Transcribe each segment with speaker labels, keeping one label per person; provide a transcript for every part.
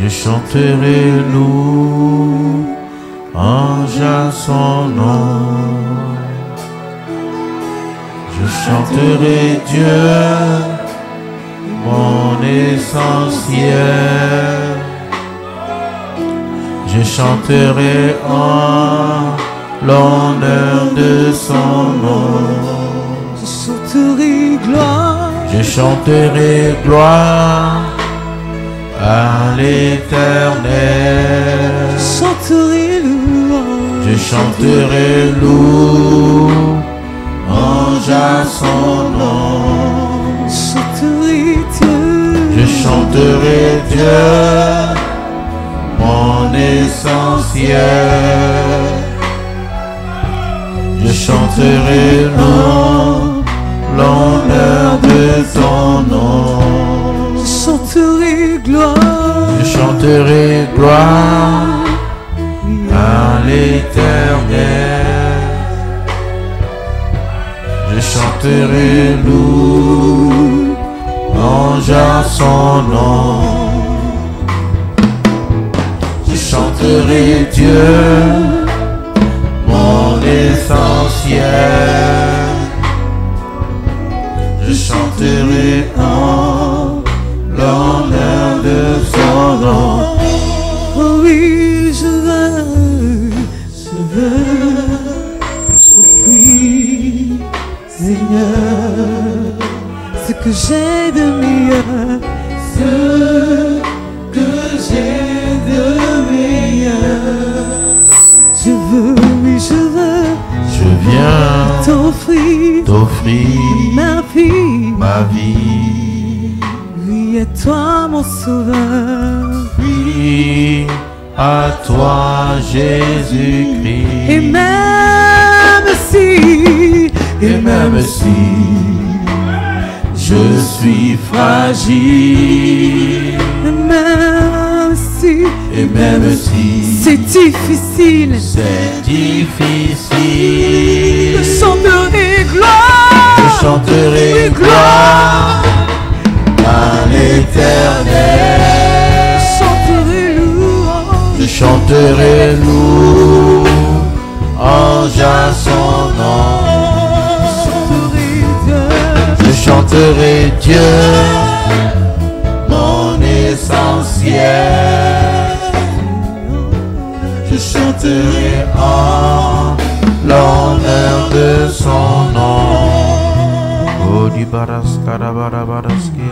Speaker 1: Je chanterai louange à son nom. Je chanterai Dieu, mon essentiel. Je chanterai en l'honneur de son nom.
Speaker 2: Je chanterai gloire.
Speaker 1: Je chanterai gloire à l'Éternel.
Speaker 2: Je chanterai louange.
Speaker 1: Je chanterai louange à son nom.
Speaker 2: Je chanterai Dieu.
Speaker 1: Je chanterai Dieu, mon essentiel. Je chanterai l'honneur de ton nom.
Speaker 2: Je chanterai gloire.
Speaker 1: Je chanterai gloire à l'Éternel. Je chanterai louange à son nom. Je chanterai Dieu, mon essentiel. Je chanterai en l'honneur de son nom.
Speaker 2: Oh oui, je veux, oui, Seigneur, ce que j'ai de meilleur, ce que j'ai de meilleur. Je veux, oui, je veux,
Speaker 1: Je viens t'offrir ma vie.
Speaker 2: Oui, à toi mon sauveur.
Speaker 1: Oui, à toi Jésus-Christ.
Speaker 2: Et même si
Speaker 1: je suis fragile, et même si
Speaker 2: c'est difficile, je chanterai gloire.
Speaker 1: je chanterai gloire à l'Éternel.
Speaker 2: Je chanterai louange.
Speaker 1: Je chanterai louange à son nom. Je chanterai Dieu, mon essentiel. Je chanterai en l'honneur de son nom. Oh, di baras karabaraski,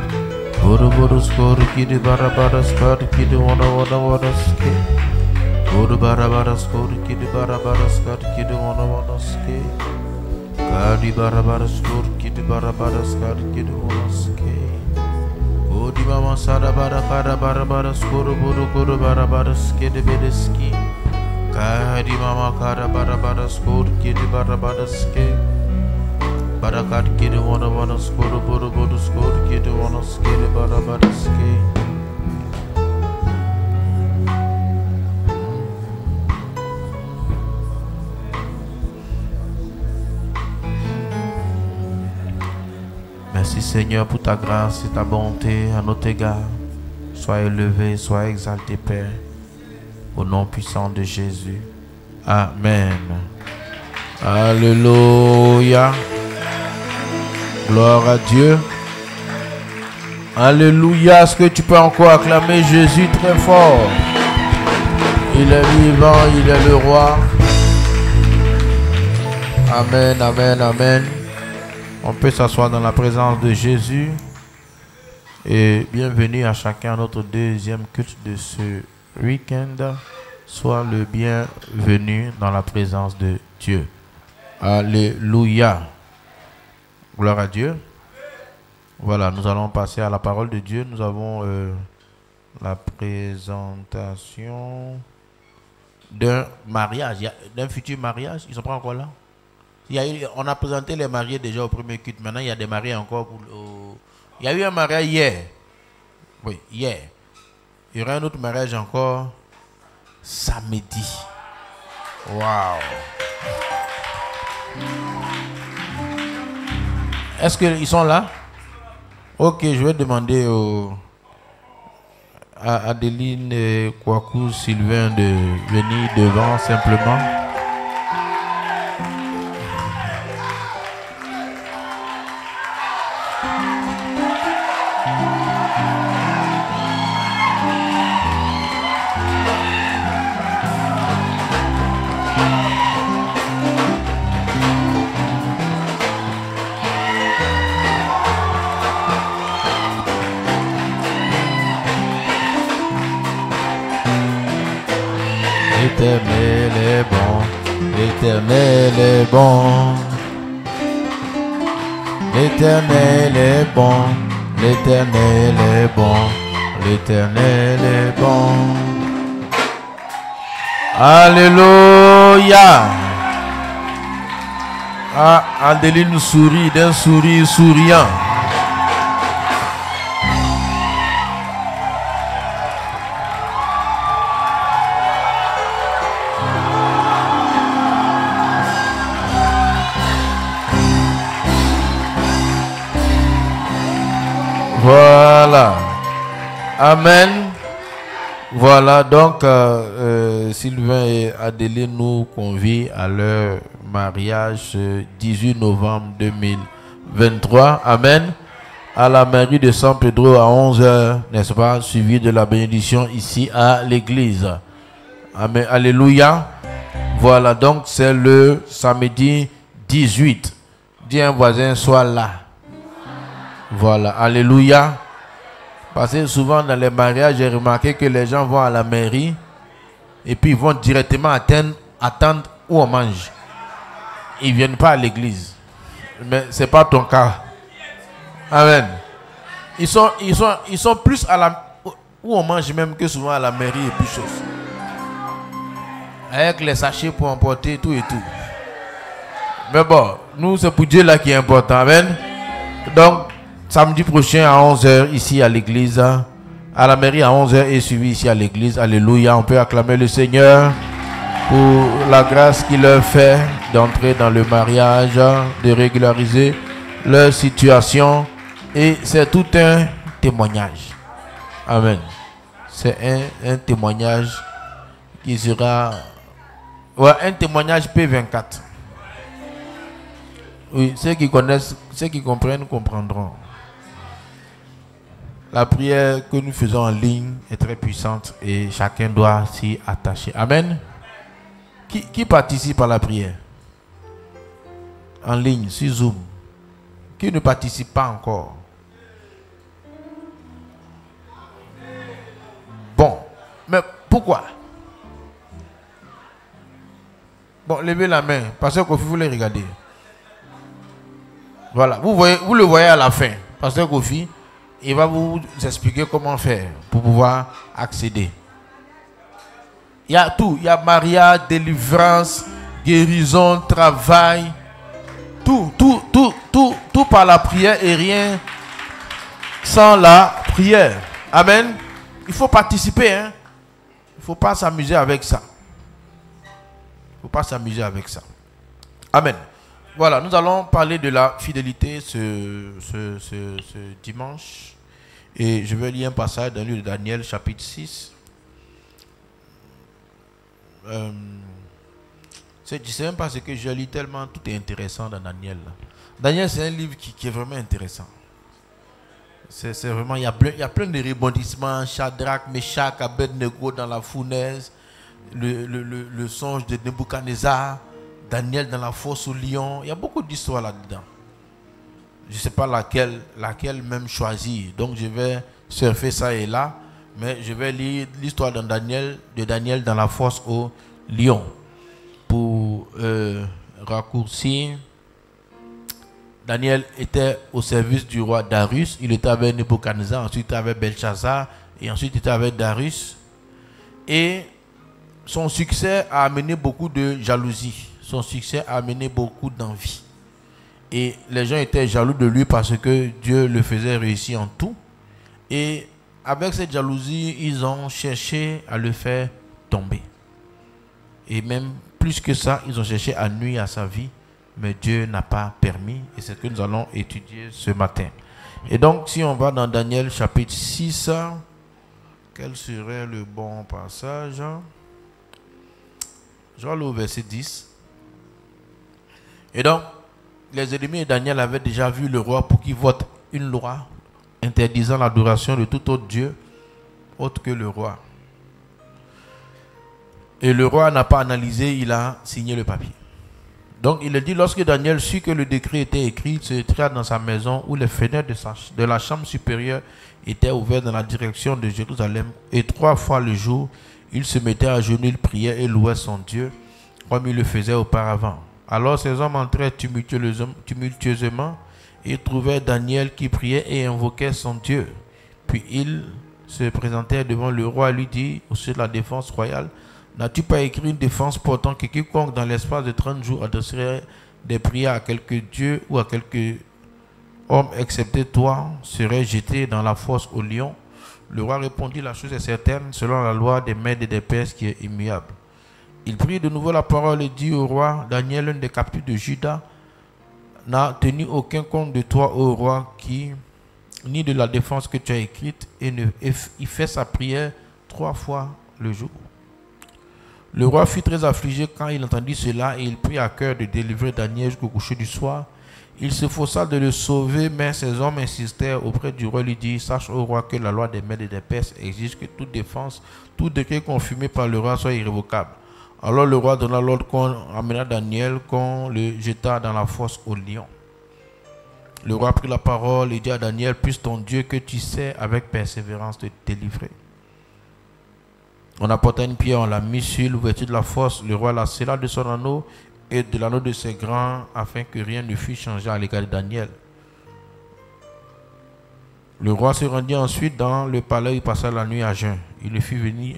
Speaker 1: Boroboros korki di barabaras karki di wana ski. Boro barabaras korki di barabaras karki di wana ski. Kadi barabaras korki di barabaras karki di wana ski. Oh, di mama sada barabaras koro barabaras ki di bedeski. Kadi mama kara barabaras korki di barabaras ki. Barakat kiri wana skoro boro skoro kiri wana skiri barabaraski. Merci Seigneur pour ta grâce et ta bonté à notre égard. Sois élevé, sois exalté Père, au nom puissant de Jésus. Amen. Alléluia. Gloire à Dieu. Alléluia. Est-ce que tu peux encore acclamer Jésus très fort? Il est vivant, il est le roi. Amen, amen, amen. On peut s'asseoir dans la présence de Jésus. Et bienvenue à chacun à notre deuxième culte de ce week-end. Sois le bienvenu dans la présence de Dieu. Alléluia. Gloire à Dieu. Voilà, nous allons passer à la parole de Dieu. Nous avons la présentation d'un mariage, d'un futur mariage. Ils sont pas encore là. On a présenté les mariés déjà au premier culte. Maintenant, il y a des mariés encore. Il y a eu un mariage hier. Oui, hier. Il y aura un autre mariage encore samedi. Waouh. Est-ce qu'ils sont là? Ok, je vais demander à Adeline Kouakou Sylvain de venir devant simplement. L'Éternel est bon, l'Éternel est bon. L'Éternel est bon, l'Éternel est bon, l'Éternel est bon. Alléluia. Ah, Adeline sourit d'un sourire souriant. Voilà. Amen. Voilà, donc Sylvain et Adeline nous convient à leur mariage 18 novembre 2023. Amen. À la mairie de San Pedro à 11h, n'est-ce pas, suivi de la bénédiction ici à l'église. Amen. Alléluia. Voilà, donc c'est le samedi 18. Dis un voisin, sois là. Voilà, alléluia. Parce que souvent dans les mariages, j'ai remarqué que les gens vont à la mairie et puis ils vont directement attendre où on mange. Ils ne viennent pas à l'église. Mais ce n'est pas ton cas. Amen. Ils sont plus à la où on mange même que souvent à la mairie et puis chose. Avec les sachets pour emporter tout et tout. Mais bon, nous c'est pour Dieu là qui est important. Amen. Donc, samedi prochain à 11h ici à l'église, à la mairie à 11h et suivi ici à l'église. Alléluia. On peut acclamer le Seigneur pour la grâce qu'il leur fait d'entrer dans le mariage, de régulariser leur situation. Et c'est tout un témoignage. Amen. C'est un témoignage qui sera... Ouais, un témoignage P24. Oui, ceux qui connaissent, ceux qui comprennent, comprendront. La prière que nous faisons en ligne est très puissante et chacun doit s'y attacher. Amen. Qui participe à la prière? En ligne, sur Zoom. Qui ne participe pas encore? Bon, mais pourquoi? Bon, levez la main. Pasteur Kofi, vous les regardez. Voilà, vous le voyez à la fin. Pasteur Kofi, il va vous expliquer comment faire pour pouvoir accéder. Il y a tout. Il y a mariage, délivrance, guérison, travail. Tout par la prière et rien sans la prière. Amen. Il faut participer. Hein? Il ne faut pas s'amuser avec ça. Il ne faut pas s'amuser avec ça. Amen. Voilà, nous allons parler de la fidélité ce dimanche. Et je vais lire un passage dans le livre de Daniel, chapitre 6. Je ne sais même pas ce que je lis tellement tout est intéressant dans Daniel. Daniel, c'est un livre qui est vraiment intéressant. C'est vraiment, il y a plein de rebondissements. Shadrach, Meshach, Abednego dans la fournaise. Le songe de Nebuchadnezzar. Daniel dans la fosse au lion. Il y a beaucoup d'histoires là-dedans. Je ne sais pas laquelle même choisir. Donc je vais surfer ça et là. Mais je vais lire l'histoire de Daniel dans la fosse au lion. Pour raccourcir Daniel était au service du roi Darius. Il était avec Nebuchadnezzar, ensuite il était avec Belshazzar et ensuite il était avec Darius. Et son succès a amené beaucoup de jalousie. Son succès a amené beaucoup d'envie. Et les gens étaient jaloux de lui parce que Dieu le faisait réussir en tout. Et avec cette jalousie, ils ont cherché à le faire tomber. Et même plus que ça, ils ont cherché à nuire à sa vie. Mais Dieu n'a pas permis. Et c'est ce que nous allons étudier ce matin. Et donc, si on va dans Daniel chapitre 6, quel serait le bon passage? Je vais aller au verset 10. Et donc, les ennemis de Daniel avaient déjà vu le roi pour qu'il vote une loi interdisant l'adoration de tout autre Dieu autre que le roi. Et le roi n'a pas analysé, il a signé le papier. Donc il a dit, lorsque Daniel sut que le décret était écrit, il se retira dans sa maison où les fenêtres de la chambre supérieure étaient ouvertes dans la direction de Jérusalem. Et 3 fois le jour, il se mettait à genoux, il priait et louait son Dieu, comme il le faisait auparavant. Alors ces hommes entraient tumultueusement et trouvaient Daniel qui priait et invoquait son Dieu. Puis ils se présentèrent devant le roi et lui dit, au sujet de la défense royale, n'as-tu pas écrit une défense portant que quiconque dans l'espace de 30 jours adresserait des prières à quelque Dieu ou à quelque homme excepté toi serait jeté dans la fosse au lion? Le roi répondit, la chose est certaine, selon la loi des Mèdes et des Perses qui est immuable. Il prit de nouveau la parole et dit au roi, Daniel, l'un des captifs de Juda, n'a tenu aucun compte de toi, ô roi, ni de la défense que tu as écrite, et il fait sa prière 3 fois le jour. Le roi fut très affligé quand il entendit cela et il prit à cœur de délivrer Daniel jusqu'au coucher du soir. Il se força de le sauver, mais ses hommes insistèrent auprès du roi et lui dirent, sache au roi que la loi des Mèdes et des Perses exige que toute défense, tout décret confirmé par le roi soit irrévocable. Alors le roi donna l'ordre qu'on amena Daniel, qu'on le jeta dans la fosse au lion. Le roi prit la parole et dit à Daniel, puisse ton Dieu que tu sais avec persévérance te délivrer. On apporta une pierre, on l'a mis sur l'ouverture de la fosse. Le roi la scella de son anneau et de l'anneau de ses grands, afin que rien ne fût changé à l'égard de Daniel. Le roi se rendit ensuite dans le palais où il passa la nuit à jeun. Il ne fit venir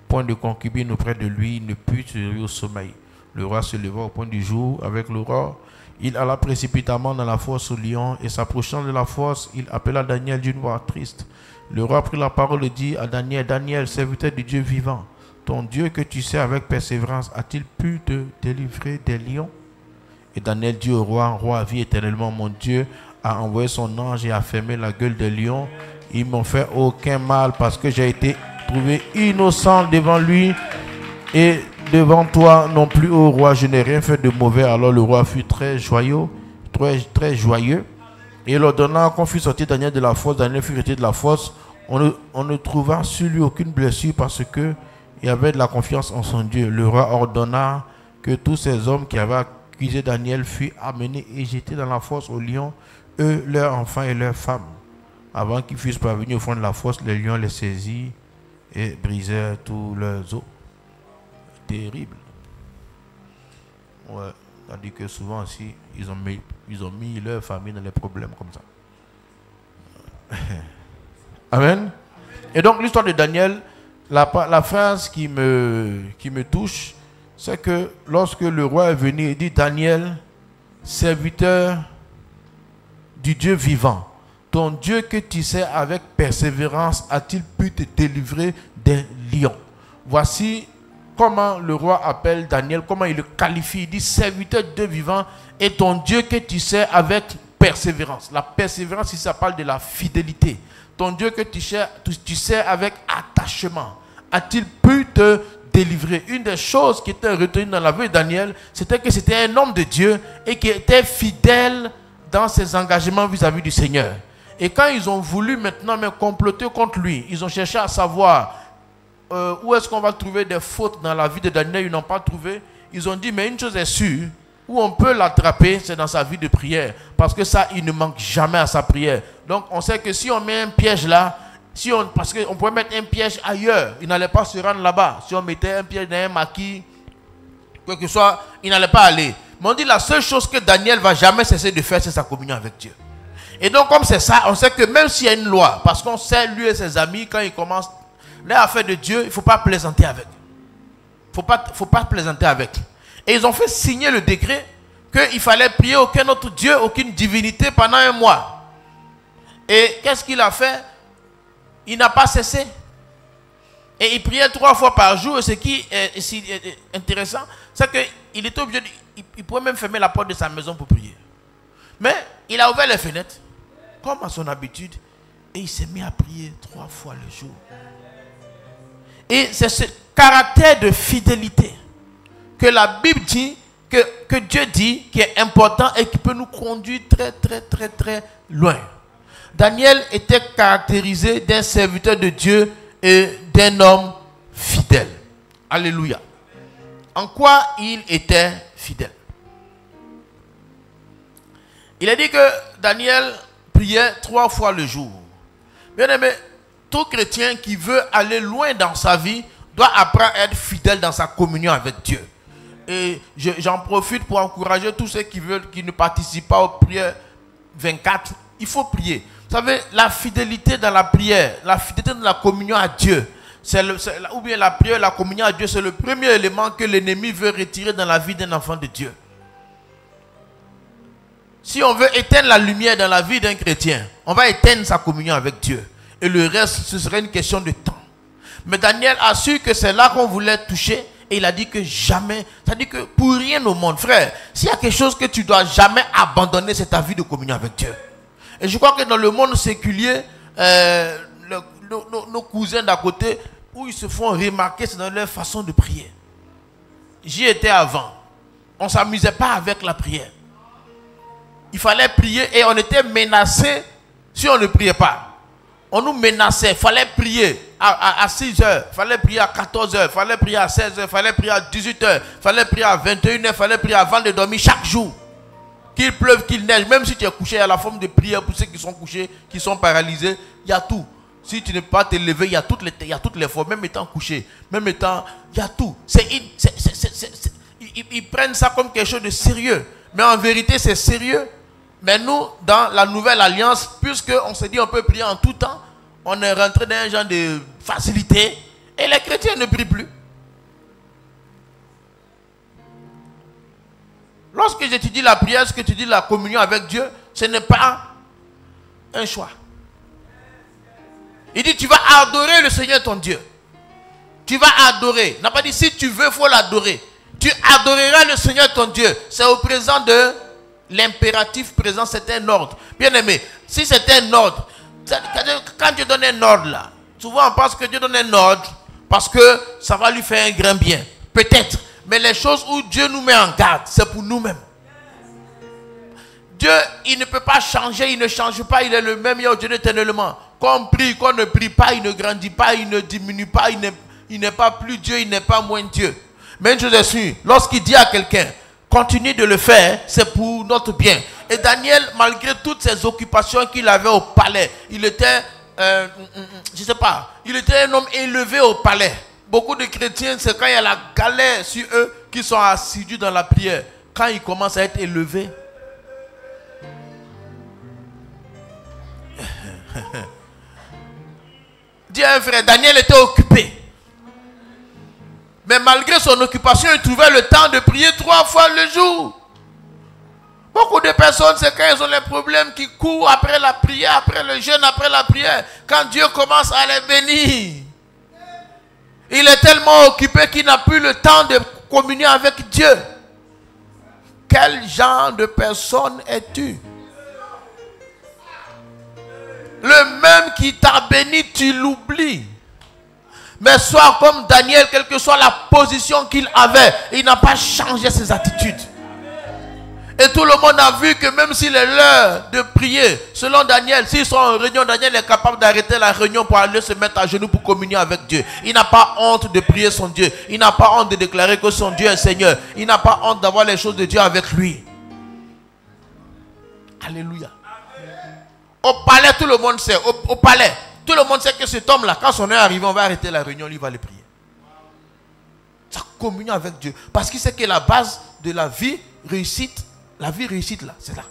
Speaker 1: point de concubine auprès de lui, il ne put se réveiller au sommeil. Le roi se leva au point du jour avec l'aurore. Il alla précipitamment dans la fosse au lion et s'approchant de la fosse, il appela Daniel d'une voix triste. Le roi prit la parole et dit à Daniel, Daniel, serviteur du Dieu vivant, ton Dieu que tu sais avec persévérance, a-t-il pu te délivrer des lions? Et Daniel dit au roi, roi, vis éternellement, mon Dieu a envoyé son ange et a fermé la gueule des lions. Ils m'ont fait aucun mal parce que j'ai été trouvé innocent devant lui et devant toi non plus, ô roi, je n'ai rien fait de mauvais. Alors le roi fut très joyeux, très joyeux. Et il ordonna qu'on fût sorti Daniel de la fosse. Daniel fut retiré de la fosse. On ne trouva sur lui aucune blessure parce qu'il avait de la confiance en son Dieu. Le roi ordonna que tous ces hommes qui avaient accusé Daniel fussent amenés et jetés dans la fosse aux lions, eux, leurs enfants et leurs femmes. Avant qu'ils fussent parvenus au fond de la fosse, les lions les saisirent et brisèrent tous leurs os. Terrible. Ouais. C'est-à-dire que souvent aussi, ils ont mis leur famille dans les problèmes comme ça. Amen. Et donc l'histoire de Daniel, la phrase qui me touche, c'est que lorsque le roi est venu, il dit, Daniel, serviteur du Dieu vivant, ton Dieu que tu sais avec persévérance a-t-il pu te délivrer des lions? Voici comment le roi appelle Daniel, comment il le qualifie. Il dit, serviteur de Dieu vivant et ton Dieu que tu sais avec persévérance. La persévérance, ici, ça parle de la fidélité. Ton Dieu que tu sais avec attachement. A-t-il pu te délivrer? Une des choses qui était retenue dans la vie de Daniel, c'était que c'était un homme de Dieu et qui était fidèle dans ses engagements vis-à-vis du Seigneur. Et quand ils ont voulu maintenant même comploter contre lui, ils ont cherché à savoir où est-ce qu'on va trouver des fautes dans la vie de Daniel. Ils n'ont pas trouvé. Ils ont dit, mais une chose est sûre, où on peut l'attraper, c'est dans sa vie de prière. Parce que ça, il ne manque jamais à sa prière. Donc, on sait que si on met un piège là, parce qu'on pourrait mettre un piège ailleurs, il n'allait pas se rendre là-bas. Si on mettait un piège dans un maquis, quoi que ce soit, il n'allait pas aller. Mais on dit la seule chose que Daniel va jamais cesser de faire, c'est sa communion avec Dieu. Et donc comme c'est ça, on sait que même s'il y a une loi, parce qu'on sait lui et ses amis, quand ils commencent leur affaire de Dieu, il ne faut pas plaisanter avec. Il ne faut pas plaisanter avec. Et ils ont fait signer le décret qu'il fallait prier aucun autre Dieu, aucune divinité pendant 1 mois. Et qu'est-ce qu'il a fait? Il n'a pas cessé. Et il priait 3 fois par jour. Et ce qui est si intéressant, c'est qu'il était obligé, il pouvait même fermer la porte de sa maison pour prier. Mais il a ouvert les fenêtres, comme à son habitude, et il s'est mis à prier 3 fois le jour. Et c'est ce caractère de fidélité que la Bible dit, que Dieu dit, qui est important et qui peut nous conduire très loin. Daniel était caractérisé d'un serviteur de Dieu et d'un homme fidèle. Alléluia. En quoi il était fidèle? Il a dit que Daniel priait 3 fois le jour. Bien aimé, tout chrétien qui veut aller loin dans sa vie doit apprendre à être fidèle dans sa communion avec Dieu. Et j'en profite pour encourager tous ceux qui ne participent pas aux prières 24. Il faut prier. Vous savez, la fidélité dans la prière, la fidélité dans la communion à Dieu, ou bien la prière, la communion à Dieu, c'est le premier élément que l'ennemi veut retirer dans la vie d'un enfant de Dieu. Si on veut éteindre la lumière dans la vie d'un chrétien, on va éteindre sa communion avec Dieu. Et le reste, ce serait une question de temps. Mais Daniel a su que c'est là qu'on voulait toucher. Et il a dit que jamais, c'est-à-dire que pour rien au monde, frère, s'il y a quelque chose que tu dois jamais abandonner, c'est ta vie de communion avec Dieu. Et je crois que dans le monde séculier, nos cousins d'à côté, où ils se font remarquer, c'est dans leur façon de prier. J'y étais avant. On ne s'amusait pas avec la prière. Il fallait prier et on était menacé si on ne priait pas. On nous menaçait, il fallait prier à 6 heures, il fallait prier à 14 heures, il fallait prier à 16 heures, il fallait prier à 18 heures, il fallait prier à 21 heures, il fallait prier avant de dormir chaque jour. Qu'il pleuve, qu'il neige, même si tu es couché, il y a la forme de prière pour ceux qui sont couchés, qui sont paralysés, il y a tout. Si tu ne peux pas te lever, il y a toutes les formes, même étant couché, même étant, il y a tout. Ils prennent ça comme quelque chose de sérieux, mais en vérité c'est sérieux. Mais nous, dans la nouvelle alliance, puisqu'on se dit on peut prier en tout temps, on est rentré dans un genre de facilité et les chrétiens ne prient plus. Lorsque j'étudie la prière, ce que tu dis la communion avec Dieu, ce n'est pas un choix. Il dit tu vas adorer le Seigneur ton Dieu. Tu vas adorer. Il n'a pas dit si tu veux, il faut l'adorer. Tu adoreras le Seigneur ton Dieu. C'est au présent de l'impératif présent, c'est un ordre. Bien aimé, si c'est un ordre, quand Dieu donne un ordre là, souvent on pense que Dieu donne un ordre parce que ça va lui faire un grand bien. Peut-être. Mais les choses où Dieu nous met en garde, c'est pour nous-mêmes. Dieu, il ne peut pas changer, il ne change pas, il est le même hier aujourd'hui éternellement. Qu'on prie, qu'on ne prie pas, il ne grandit pas, il ne diminue pas, il n'est pas plus Dieu, il n'est pas moins Dieu. Mais une chose est sûre, lorsqu'il dit à quelqu'un, continue de le faire, c'est pour notre bien. Et Daniel, malgré toutes ses occupations qu'il avait au palais, il était, je ne sais pas, il était un homme élevé au palais. Beaucoup de chrétiens, c'est quand il y a la galère sur eux qui sont assidus dans la prière. Quand ils commencent à être élevés, dis à un frère, Daniel était occupé. Mais malgré son occupation, il trouvait le temps de prier 3 fois le jour. Beaucoup de personnes, c'est quand ils ont les problèmes qui courent après la prière, après le jeûne, après la prière. Quand Dieu commence à les bénir, il est tellement occupé qu'il n'a plus le temps de communier avec Dieu. Quel genre de personne es-tu? Le même qui t'a béni, tu l'oublies. Mais sois comme Daniel, quelle que soit la position qu'il avait, il n'a pas changé ses attitudes. Et tout le monde a vu que même s'il est l'heure de prier, selon Daniel, s'ils sont en réunion, Daniel est capable d'arrêter la réunion pour aller se mettre à genoux pour communier avec Dieu. Il n'a pas honte de prier son Dieu. Il n'a pas honte de déclarer que son Dieu est Seigneur. Il n'a pas honte d'avoir les choses de Dieu avec lui. Alléluia. Au palais, tout le monde sait. Au palais, tout le monde sait que cet homme-là, quand son heure arrive, on va arrêter la réunion, lui va aller prier. Sa communion avec Dieu. Parce qu'il sait que la base de la vie réussite, la vie réussite là, c'est là.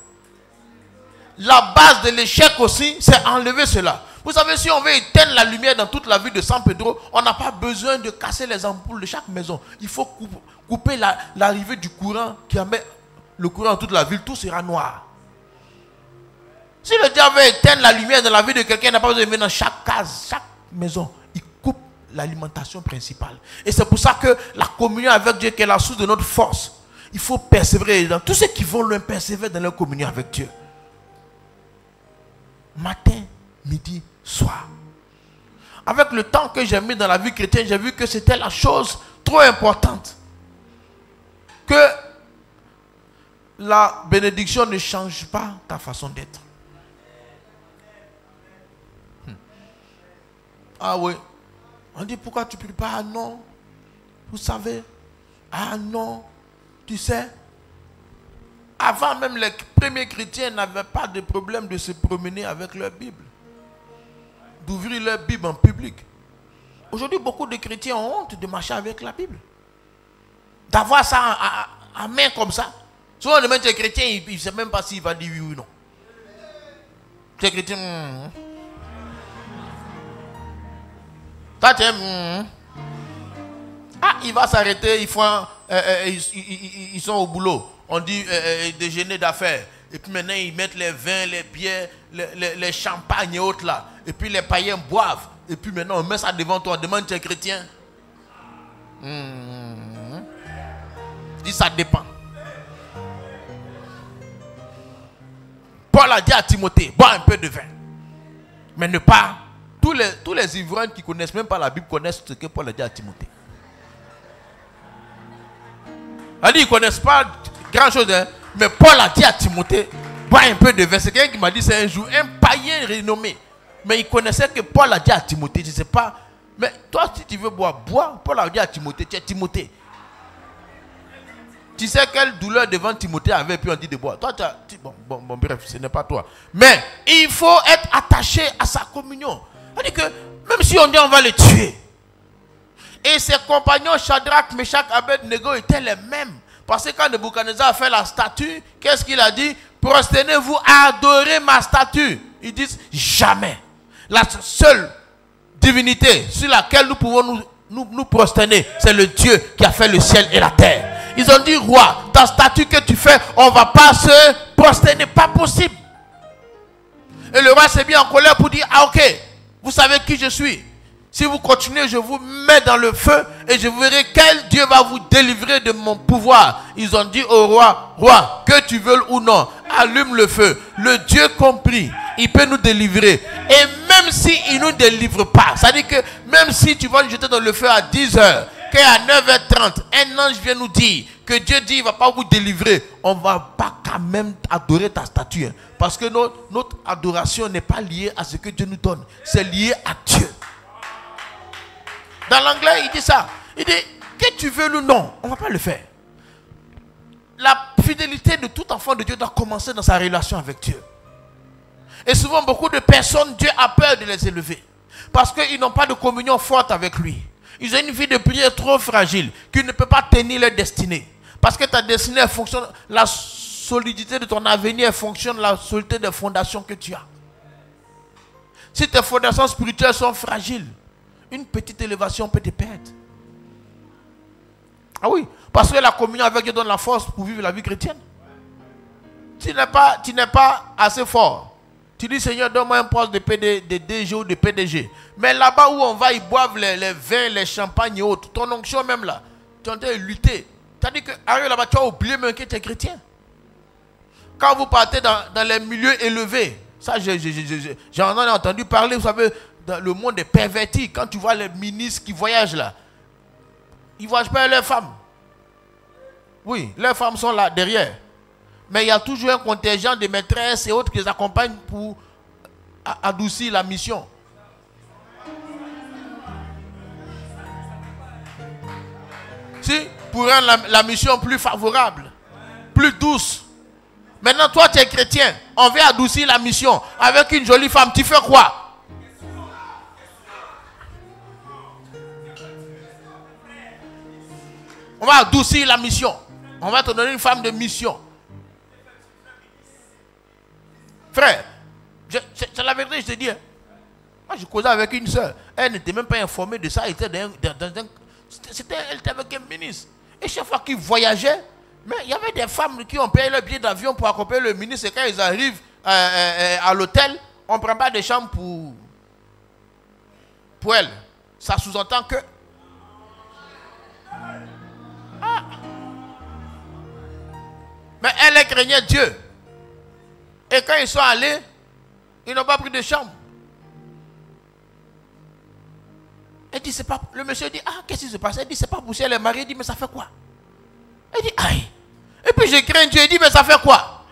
Speaker 1: La base de l'échec aussi, c'est enlever cela. Vous savez, si on veut éteindre la lumière dans toute la ville de San Pedro, on n'a pas besoin de casser les ampoules de chaque maison. Il faut couper l'arrivée du courant qui amène le courant dans toute la ville, tout sera noir. Si le diable veut éteindre la lumière dans la vie de quelqu'un, il n'a pas besoin de venir dans chaque case, chaque maison. Il coupe l'alimentation principale. Et c'est pour ça que la communion avec Dieu, qui est la source de notre force, il faut persévérer. Dans tous ceux qui vont loin, persévérer dans leur communion avec Dieu. Matin, midi, soir. Avec le temps que j'ai mis dans la vie chrétienne, j'ai vu que c'était la chose trop importante. Que la bénédiction ne change pas ta façon d'être. Ah oui. On dit pourquoi tu ne pries pas? Ah non. Vous savez. Ah non. Tu sais. Avant même les premiers chrétiens n'avaient pas de problème de se promener avec leur Bible. D'ouvrir leur Bible en public. Aujourd'hui, beaucoup de chrétiens ont honte de marcher avec la Bible. D'avoir ça en main comme ça. Souvent, le même chrétien, il ne sait même pas s'il va dire oui ou non. Les chrétiens... Ah, il va s'arrêter, ils sont au boulot. On dit déjeuner d'affaires. Et puis maintenant, ils mettent les vins, les bières, les champagnes et autres là. Et puis les païens boivent. Et puis maintenant, on met ça devant toi. On demande, tu es chrétien? Dit, ça dépend. Paul a dit à Timothée, bois un peu de vin. Mais ne pas... Tous les ivrognes qui connaissent même pas la Bible connaissent ce que Paul a dit à Timothée. Il dit, ils ne connaissent pas grand chose, hein? Mais Paul a dit à Timothée, bois un peu de vin. C'est quelqu'un qui m'a dit, c'est un jour, un païen renommé. Mais il connaissait que Paul a dit à Timothée, je ne sais pas. Mais toi, si tu veux boire, bois. Paul a dit à Timothée, tu es Timothée. Tu sais quelle douleur devant Timothée avait, puis on dit de boire. Toi, bon, bref, ce n'est pas toi. Mais il faut être attaché à sa communion. C'est-à-dire que même si on dit on va le tuer, et ses compagnons Shadrach, Meshach, Abednego étaient les mêmes. Parce que quand Nebuchadnezzar a fait la statue, qu'est-ce qu'il a dit? Prosternez-vous, adorez ma statue. Ils disent jamais. La seule divinité sur laquelle nous pouvons nous prosterner, c'est le Dieu qui a fait le ciel et la terre. Ils ont dit, roi, ta statue que tu fais, on ne va pas se prosterner, pas possible. Et le roi s'est mis en colère pour dire, ah ok, vous savez qui je suis. Si vous continuez, je vous mets dans le feu et je verrai quel Dieu va vous délivrer de mon pouvoir. Ils ont dit au roi, roi, que tu veuilles ou non, allume le feu. Le Dieu compris, il peut nous délivrer. Et même s'il ne nous délivre pas, ça dit que même si tu vas nous jeter dans le feu à 10h, qu'à 9h30, un ange vient nous dire que Dieu dit il ne va pas vous délivrer, on ne va pas quand même adorer ta statue. Hein, parce que notre adoration n'est pas liée à ce que Dieu nous donne. C'est lié à Dieu. Dans l'anglais, il dit ça. Il dit, que tu veux ou non, on ne va pas le faire. La fidélité de tout enfant de Dieu doit commencer dans sa relation avec Dieu. Et souvent, beaucoup de personnes, Dieu a peur de les élever. Parce qu'ils n'ont pas de communion forte avec lui. Ils ont une vie de prière trop fragile, qu'ils ne peuvent pas tenir leur destinée. Parce que ta destinée fonctionne, la solidité de ton avenir fonctionne la solidité des fondations que tu as. Si tes fondations spirituelles sont fragiles, une petite élévation peut te perdre. Ah oui, parce que la communion avec Dieu donne la force pour vivre la vie chrétienne. Tu n'es pas assez fort. Tu dis, Seigneur, donne-moi un poste de DG ou de PDG. Mais là-bas où on va, ils boivent les vins, les champagnes et autres. Ton onction même là, tu es en train de lutter. Tu as dit que, arrive là-bas, tu as oublié même que tu es chrétien. Quand vous partez dans les milieux élevés, ça j'en ai entendu parler, vous savez, dans le monde est perverti. Quand tu vois les ministres qui voyagent là, ils ne voyagent pas avec leurs femmes. Oui, leurs femmes sont là derrière. Mais il y a toujours un contingent de maîtresses et autres qui les accompagnent pour adoucir la mission. Si, pour rendre la mission plus favorable, plus douce. Maintenant, toi, tu es chrétien. On veut adoucir la mission. Avec une jolie femme, tu fais quoi? On va adoucir la mission. On va te donner une femme de mission. Frère, c'est la vérité, je te dis. Hein. Moi, je causais avec une soeur. Elle n'était même pas informée de ça. Elle était avec un ministre. Et chaque fois qu'ils voyageaient, mais il y avait des femmes qui ont payé leur billet d'avion pour accompagner le ministre. Et quand ils arrivent à l'hôtel, on ne prend pas de chambre pour elle. Ça sous-entend que... Ah. Mais elle craignait Dieu. Et quand ils sont allés, ils n'ont pas pris de chambre. Elle dit, c'est pas... Le monsieur dit, ah, qu'est-ce qui se passe? Elle dit, c'est pas pour si elle est mariée. Elle dit, mais ça fait quoi? Elle dit, aïe. Et puis je crains Dieu. Elle dit, mais ça fait quoi?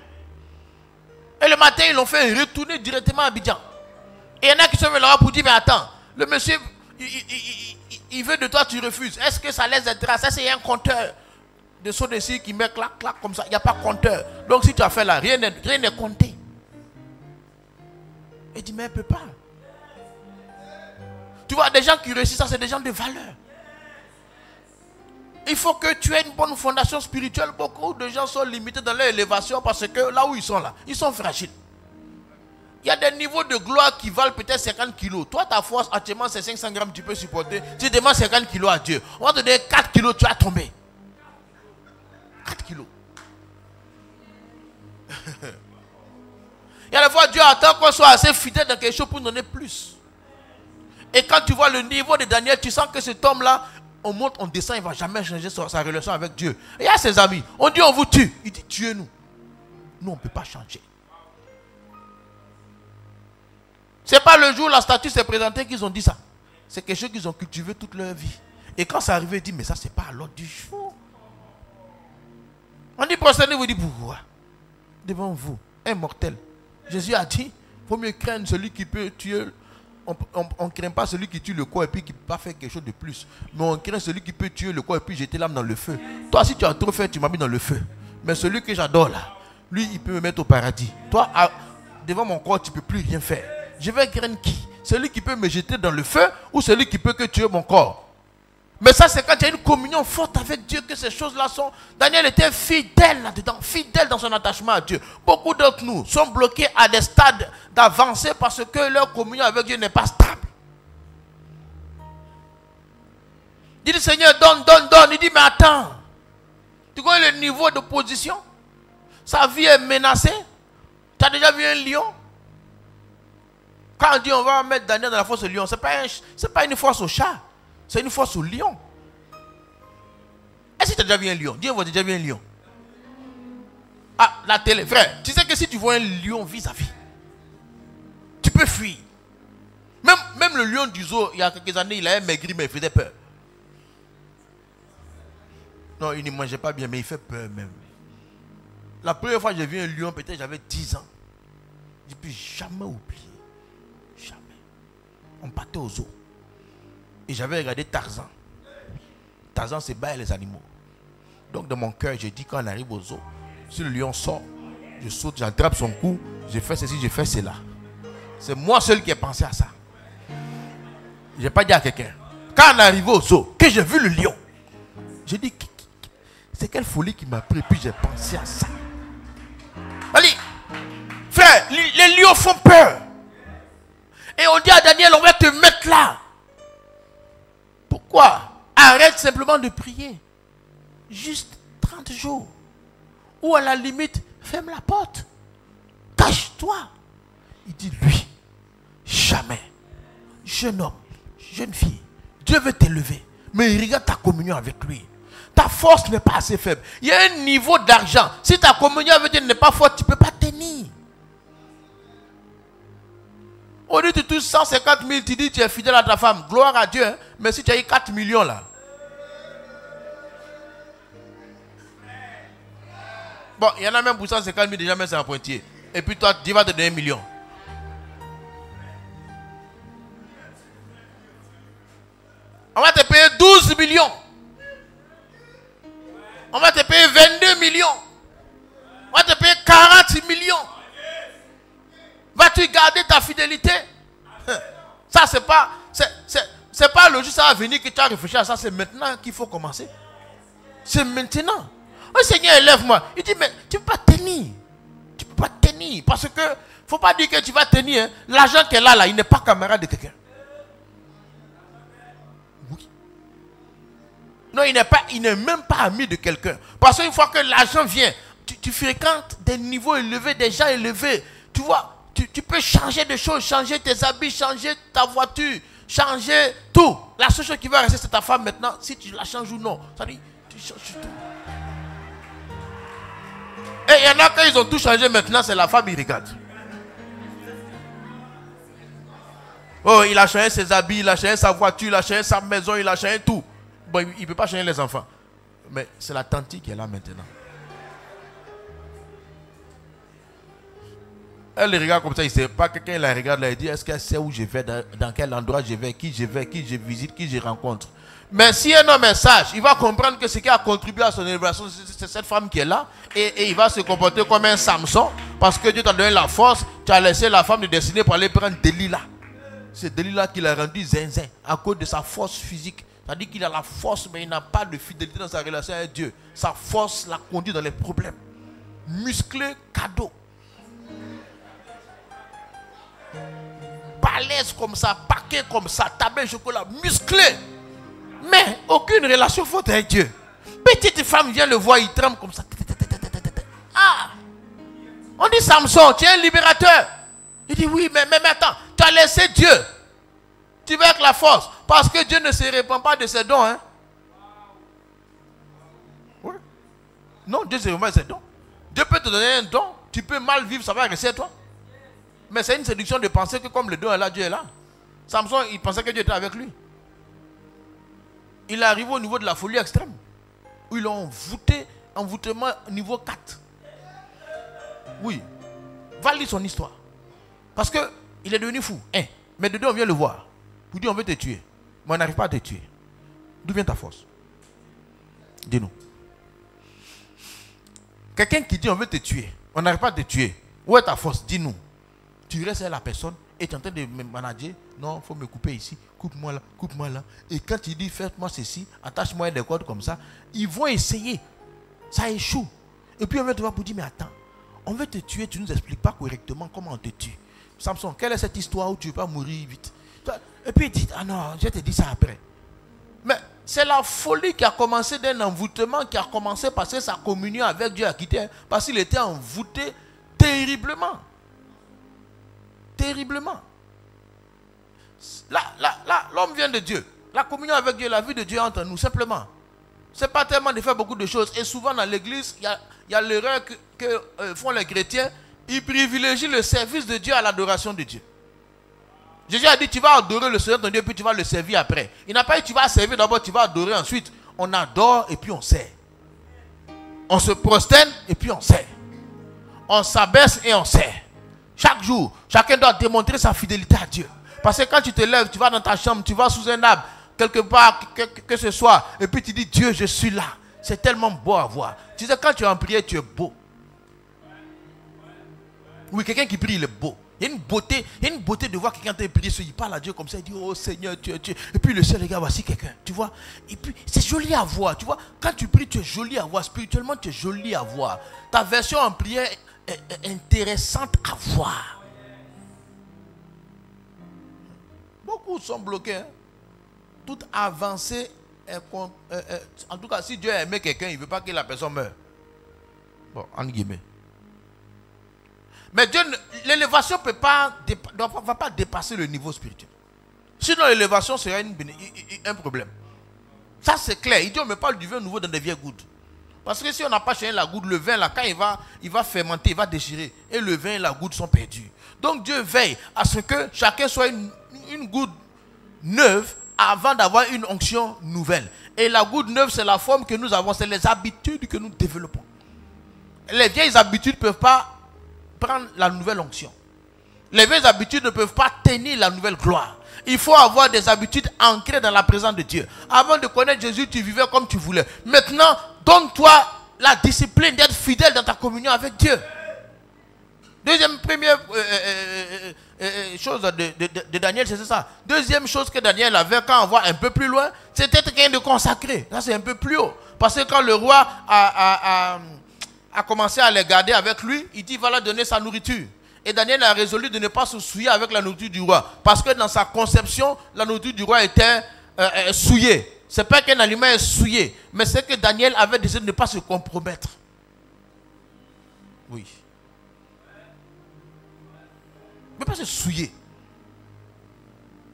Speaker 1: Et le matin, ils l'ont fait retourner directement à Abidjan. Et il y en a qui sont venus là pour dire, mais attends, le monsieur, il veut de toi, tu refuses. Est-ce que ça laisse des traces? Ça, c'est un compteur de saut de cire qui met clac, clac, comme ça. Il n'y a pas compteur. Donc si tu as fait là, rien n'est compté. Elle dit, mais elle ne peut pas. Tu vois, des gens qui réussissent, ça, c'est des gens de valeur. Il faut que tu aies une bonne fondation spirituelle. Beaucoup de gens sont limités dans leur élévation parce que là où ils sont là, ils sont fragiles. Il y a des niveaux de gloire qui valent peut-être 50 kilos. Toi, ta force, actuellement, c'est 500 grammes, tu peux supporter. Tu demandes 50 kilos à Dieu. On va te donner 4 kilos, tu vas tomber. 4 kilos. Il y a des fois, Dieu attend qu'on soit assez fidèle dans quelque chose pour donner plus. Et quand tu vois le niveau de Daniel, tu sens que cet homme-là, on monte, on descend, il ne va jamais changer sa relation avec Dieu. Et il y a ses amis. On dit, on vous tue. Il dit, tuez-nous. Nous, on ne peut pas changer. Ce n'est pas le jour où la statue s'est présentée qu'ils ont dit ça. C'est quelque chose qu'ils ont cultivé toute leur vie. Et quand ça arrive, ils disent, mais ça, ce n'est pas à l'ordre du jour. On dit, prosternez-vous, dit, pourquoi? Devant vous, un mortel. Jésus a dit, il faut mieux craindre celui qui peut tuer. On ne craint pas celui qui tue le corps et puis qui ne peut pas faire quelque chose de plus. Mais on craint celui qui peut tuer le corps et puis jeter l'âme dans le feu. Toi, si tu as trop fait, tu m'as mis dans le feu. Mais celui que j'adore là, lui, il peut me mettre au paradis. Toi, devant mon corps, tu ne peux plus rien faire. Je vais craindre qui? Celui qui peut me jeter dans le feu ou celui qui peut que tuer mon corps? Mais ça, c'est quand il y a une communion forte avec Dieu que ces choses-là sont... Daniel était fidèle là-dedans, fidèle dans son attachement à Dieu. Beaucoup d'entre nous sont bloqués à des stades d'avancée parce que leur communion avec Dieu n'est pas stable. Il dit, Seigneur, donne, donne, donne. Il dit, mais attends. Tu connais le niveau de position? Sa vie est menacée. Tu as déjà vu un lion? Quand on dit on va mettre Daniel dans la fosse au lion, ce n'est pas une fosse au chat. C'est une fosse au lion. Est-ce que tu as déjà vu un lion? Dis, on a déjà vu un lion. Ah, la télé, frère. Tu sais que si tu vois un lion vis-à-vis, tu peux fuir. Même le lion du zoo, il y a quelques années, il avait maigri, mais il faisait peur. Non, il ne mangeait pas bien, mais il fait peur même. La première fois que j'ai vu un lion, peut-être j'avais 10 ans. Je ne peux jamais oublier. Jamais. On partait au zoo. Et j'avais regardé Tarzan. Tarzan, c'est battre les animaux. Donc, dans mon cœur, j'ai dit, quand on arrive au zoo, si le lion sort, je saute, j'attrape son cou, je fais ceci, je fais cela. C'est moi seul qui ai pensé à ça. Je n'ai pas dit à quelqu'un. Quand on est arrivé au zoo, que j'ai vu le lion, j'ai dit, c'est quelle folie qui m'a pris, puis j'ai pensé à ça. Allez, frère, les lions font peur. Et on dit à Daniel, on va te mettre là. Pourquoi? Arrête simplement de prier. Juste 30 jours. Ou à la limite, ferme la porte. Cache-toi. Il dit, lui, jamais. Jeune homme, jeune fille, Dieu veut t'élever. Mais il regarde ta communion avec lui. Ta force n'est pas assez faible. Il y a un niveau d'argent. Si ta communion avec Dieu n'est pas forte, tu ne peux pas tenir. On dit tu touches 150 000, tu dis tu es fidèle à ta femme. Gloire à Dieu. Hein? Mais si tu as eu 4 millions là. Bon, il y en a même pour 150 000 déjà, mais c'est un pointier. Et puis toi, Dieu va te donner 1 million. On va te payer 12 millions. On va te payer 22 millions. On va te payer 40 millions. Vas-tu garder ta fidélité? Ça, c'est pas le jour ça va venir que tu as réfléchi à ça. C'est maintenant qu'il faut commencer. C'est maintenant. Oh Seigneur, élève-moi. Il dit, mais tu ne peux pas tenir. Tu ne peux pas tenir. Parce que, il ne faut pas dire que tu vas tenir. Hein. L'argent qu'elle a là, il n'est pas camarade de quelqu'un. Oui. Non, il n'est même pas ami de quelqu'un. Parce qu'une fois que l'argent vient, tu fréquentes des niveaux élevés, des gens élevés. Tu vois, tu peux changer de choses, changer tes habits, changer ta voiture, changer tout. La seule chose qui va rester, c'est ta femme maintenant, si tu la changes ou non. Ça dit, tu changes tout. Et il y en a quand ils ont tout changé maintenant, c'est la femme, ils regardent. Oh, il a changé ses habits, il a changé sa voiture, il a changé sa maison, il a changé tout. Bon, il ne peut pas changer les enfants. Mais c'est la tante qui est là maintenant. Elle les regarde comme ça, il ne sait pas. Quelqu'un la regarde là, il dit, est-ce qu'elle sait où je vais, dans quel endroit je vais, qui je visite, qui je rencontre. Mais si un homme est sage, il va comprendre que ce qui a contribué à son élévation, c'est cette femme qui est là. Et il va se comporter comme un Samson. Parce que Dieu t'a donné la force, tu as laissé la femme de destinée pour aller prendre Delilah. C'est Delilah qui l'a rendu zinzin à cause de sa force physique. C'est-à-dire qu'il a la force, mais il n'a pas de fidélité dans sa relation avec Dieu. Sa force l'a conduit dans les problèmes. Musclé, cadeau. Balèze comme ça, paquet comme ça, tablé chocolat, musclé. Mais aucune relation forte avec Dieu. Petite femme vient le voir, il tremble comme ça. Ah! On dit Samson, tu es un libérateur. Il dit oui, mais attends, tu as laissé Dieu. Tu vas avec la force. Parce que Dieu ne se répand pas de ses dons. Hein? Oui. Non, Dieu se répand de ses dons. Dieu peut te donner un don. Tu peux mal vivre, ça va rester à toi. Mais c'est une séduction de penser que comme le don est là, Dieu est là. Samson, il pensait que Dieu était avec lui. Il est arrivé au niveau de la folie extrême. Où ils l'ont envoûté, envoûtement niveau 4. Oui. Va lire son histoire. Parce qu'il est devenu fou. Mais dedans, on vient le voir. Vous dit, on veut te tuer. Mais on n'arrive pas à te tuer. D'où vient ta force? Dis-nous. Quelqu'un qui dit, on veut te tuer. On n'arrive pas à te tuer. Où est ta force? Dis-nous. Tu restes à la personne et tu es en train de me manager. Non, il faut me couper ici. Coupe-moi là, coupe-moi là. Et quand tu dis, fais-moi ceci, attache-moi des cordes comme ça, ils vont essayer. Ça échoue. Et puis on va te voir pour dire, mais attends, on veut te tuer, tu ne nous expliques pas correctement comment on te tue. Samson, quelle est cette histoire où tu ne veux pas mourir vite? Et puis il dit, ah non, je te dis ça après. Mais c'est la folie qui a commencé d'un envoûtement, qui a commencé parce que sa communion avec Dieu a quitté. Parce qu'il était envoûté terriblement. Terriblement. Là, l'homme vient de Dieu. La communion avec Dieu, la vie de Dieu entre nous, simplement. Ce n'est pas tellement de faire beaucoup de choses. Et souvent dans l'église, il y a l'erreur que font les chrétiens. Ils privilégient le service de Dieu à l'adoration de Dieu. Jésus a dit, tu vas adorer le Seigneur ton Dieu, puis tu vas le servir après. Il n'a pas dit, tu vas servir d'abord, tu vas adorer ensuite. On adore et puis on sert. On se prosterne et puis on sert. On s'abaisse et on sert. Chaque jour, chacun doit démontrer sa fidélité à Dieu. Parce que quand tu te lèves, tu vas dans ta chambre, tu vas sous un arbre, quelque part, que ce soit, et puis tu dis, Dieu, je suis là. C'est tellement beau à voir. Tu sais, quand tu es en prière, tu es beau. Oui, quelqu'un qui prie, il est beau. Il y a une beauté de voir quelqu'un te prier, il parle à Dieu comme ça, il dit, oh Seigneur, tu es. Et puis le ciel regarde, voici quelqu'un, tu vois. Et puis c'est joli à voir, tu vois. Quand tu pries, tu es joli à voir. Spirituellement, tu es joli à voir. Ta version en prière est intéressante à voir. Beaucoup sont bloqués. Hein. Toute avancée est en tout cas, si Dieu a aimé quelqu'un, il ne veut pas que la personne meure. Bon, en guillemets. Mais Dieu, l'élévation ne va pas dépasser le niveau spirituel. Sinon, l'élévation serait un problème. Ça, c'est clair. Il dit, on ne met pas du vin nouveau dans des vieilles gouttes. Parce que si on n'a pas changé la goutte, le vin, là, quand il va fermenter, il va déchirer. Et le vin et la goutte sont perdus. Donc, Dieu veille à ce que chacun soit une goutte neuve avant d'avoir une onction nouvelle. Et la goutte neuve, c'est la forme que nous avons. C'est les habitudes que nous développons. Les vieilles habitudes ne peuvent pas prendre la nouvelle onction. Les vieilles habitudes ne peuvent pas tenir la nouvelle gloire. Il faut avoir des habitudes ancrées dans la présence de Dieu. Avant de connaître Jésus, tu vivais comme tu voulais. Maintenant, donne-toi la discipline d'être fidèle dans ta communion avec Dieu. Première chose de Daniel, c'est ça. Deuxième chose que Daniel avait quand on voit un peu plus loin, c'était quelqu'un de consacré. Ça, c'est un peu plus haut. Parce que quand le roi a commencé à les garder avec lui, il dit, il va leur donner sa nourriture. Et Daniel a résolu de ne pas se souiller avec la nourriture du roi. Parce que dans sa conception, la nourriture du roi était souillée. Ce n'est pas qu'un aliment est souillé, mais c'est que Daniel avait décidé de ne pas se compromettre. Oui. Il ne peut pas se souiller.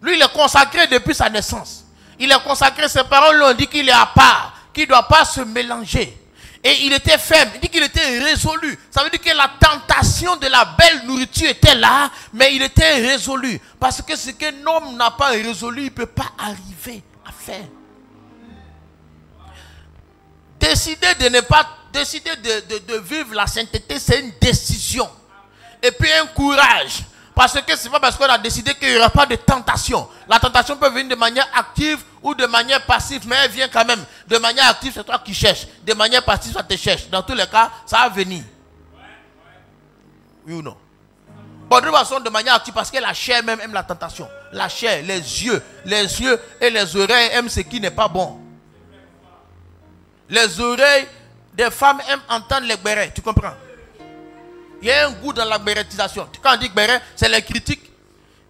Speaker 1: Lui, il est consacré depuis sa naissance. Il est consacré, ses parents lui ont dit qu'il est à part, qu'il ne doit pas se mélanger. Et il était ferme, il dit qu'il était résolu. Ça veut dire que la tentation de la belle nourriture était là, mais il était résolu. Parce que ce qu'un homme n'a pas résolu, il ne peut pas arriver à faire. Décider de vivre la sainteté, c'est une décision. Et puis un courage. Parce que ce n'est pas parce qu'on a décidé qu'il n'y aura pas de tentation. La tentation peut venir de manière active ou de manière passive, mais elle vient quand même. De manière active, c'est toi qui cherches. De manière passive, ça te cherche. Dans tous les cas, ça va venir. Oui ou non? Bon, de toute façon, de manière active, parce que la chair même aime la tentation. La chair, les yeux et les oreilles aiment ce qui n'est pas bon. Les oreilles des femmes aiment entendre les bérets, tu comprends? Il y a un goût dans la bérétisation. Quand on dit béret, c'est les critiques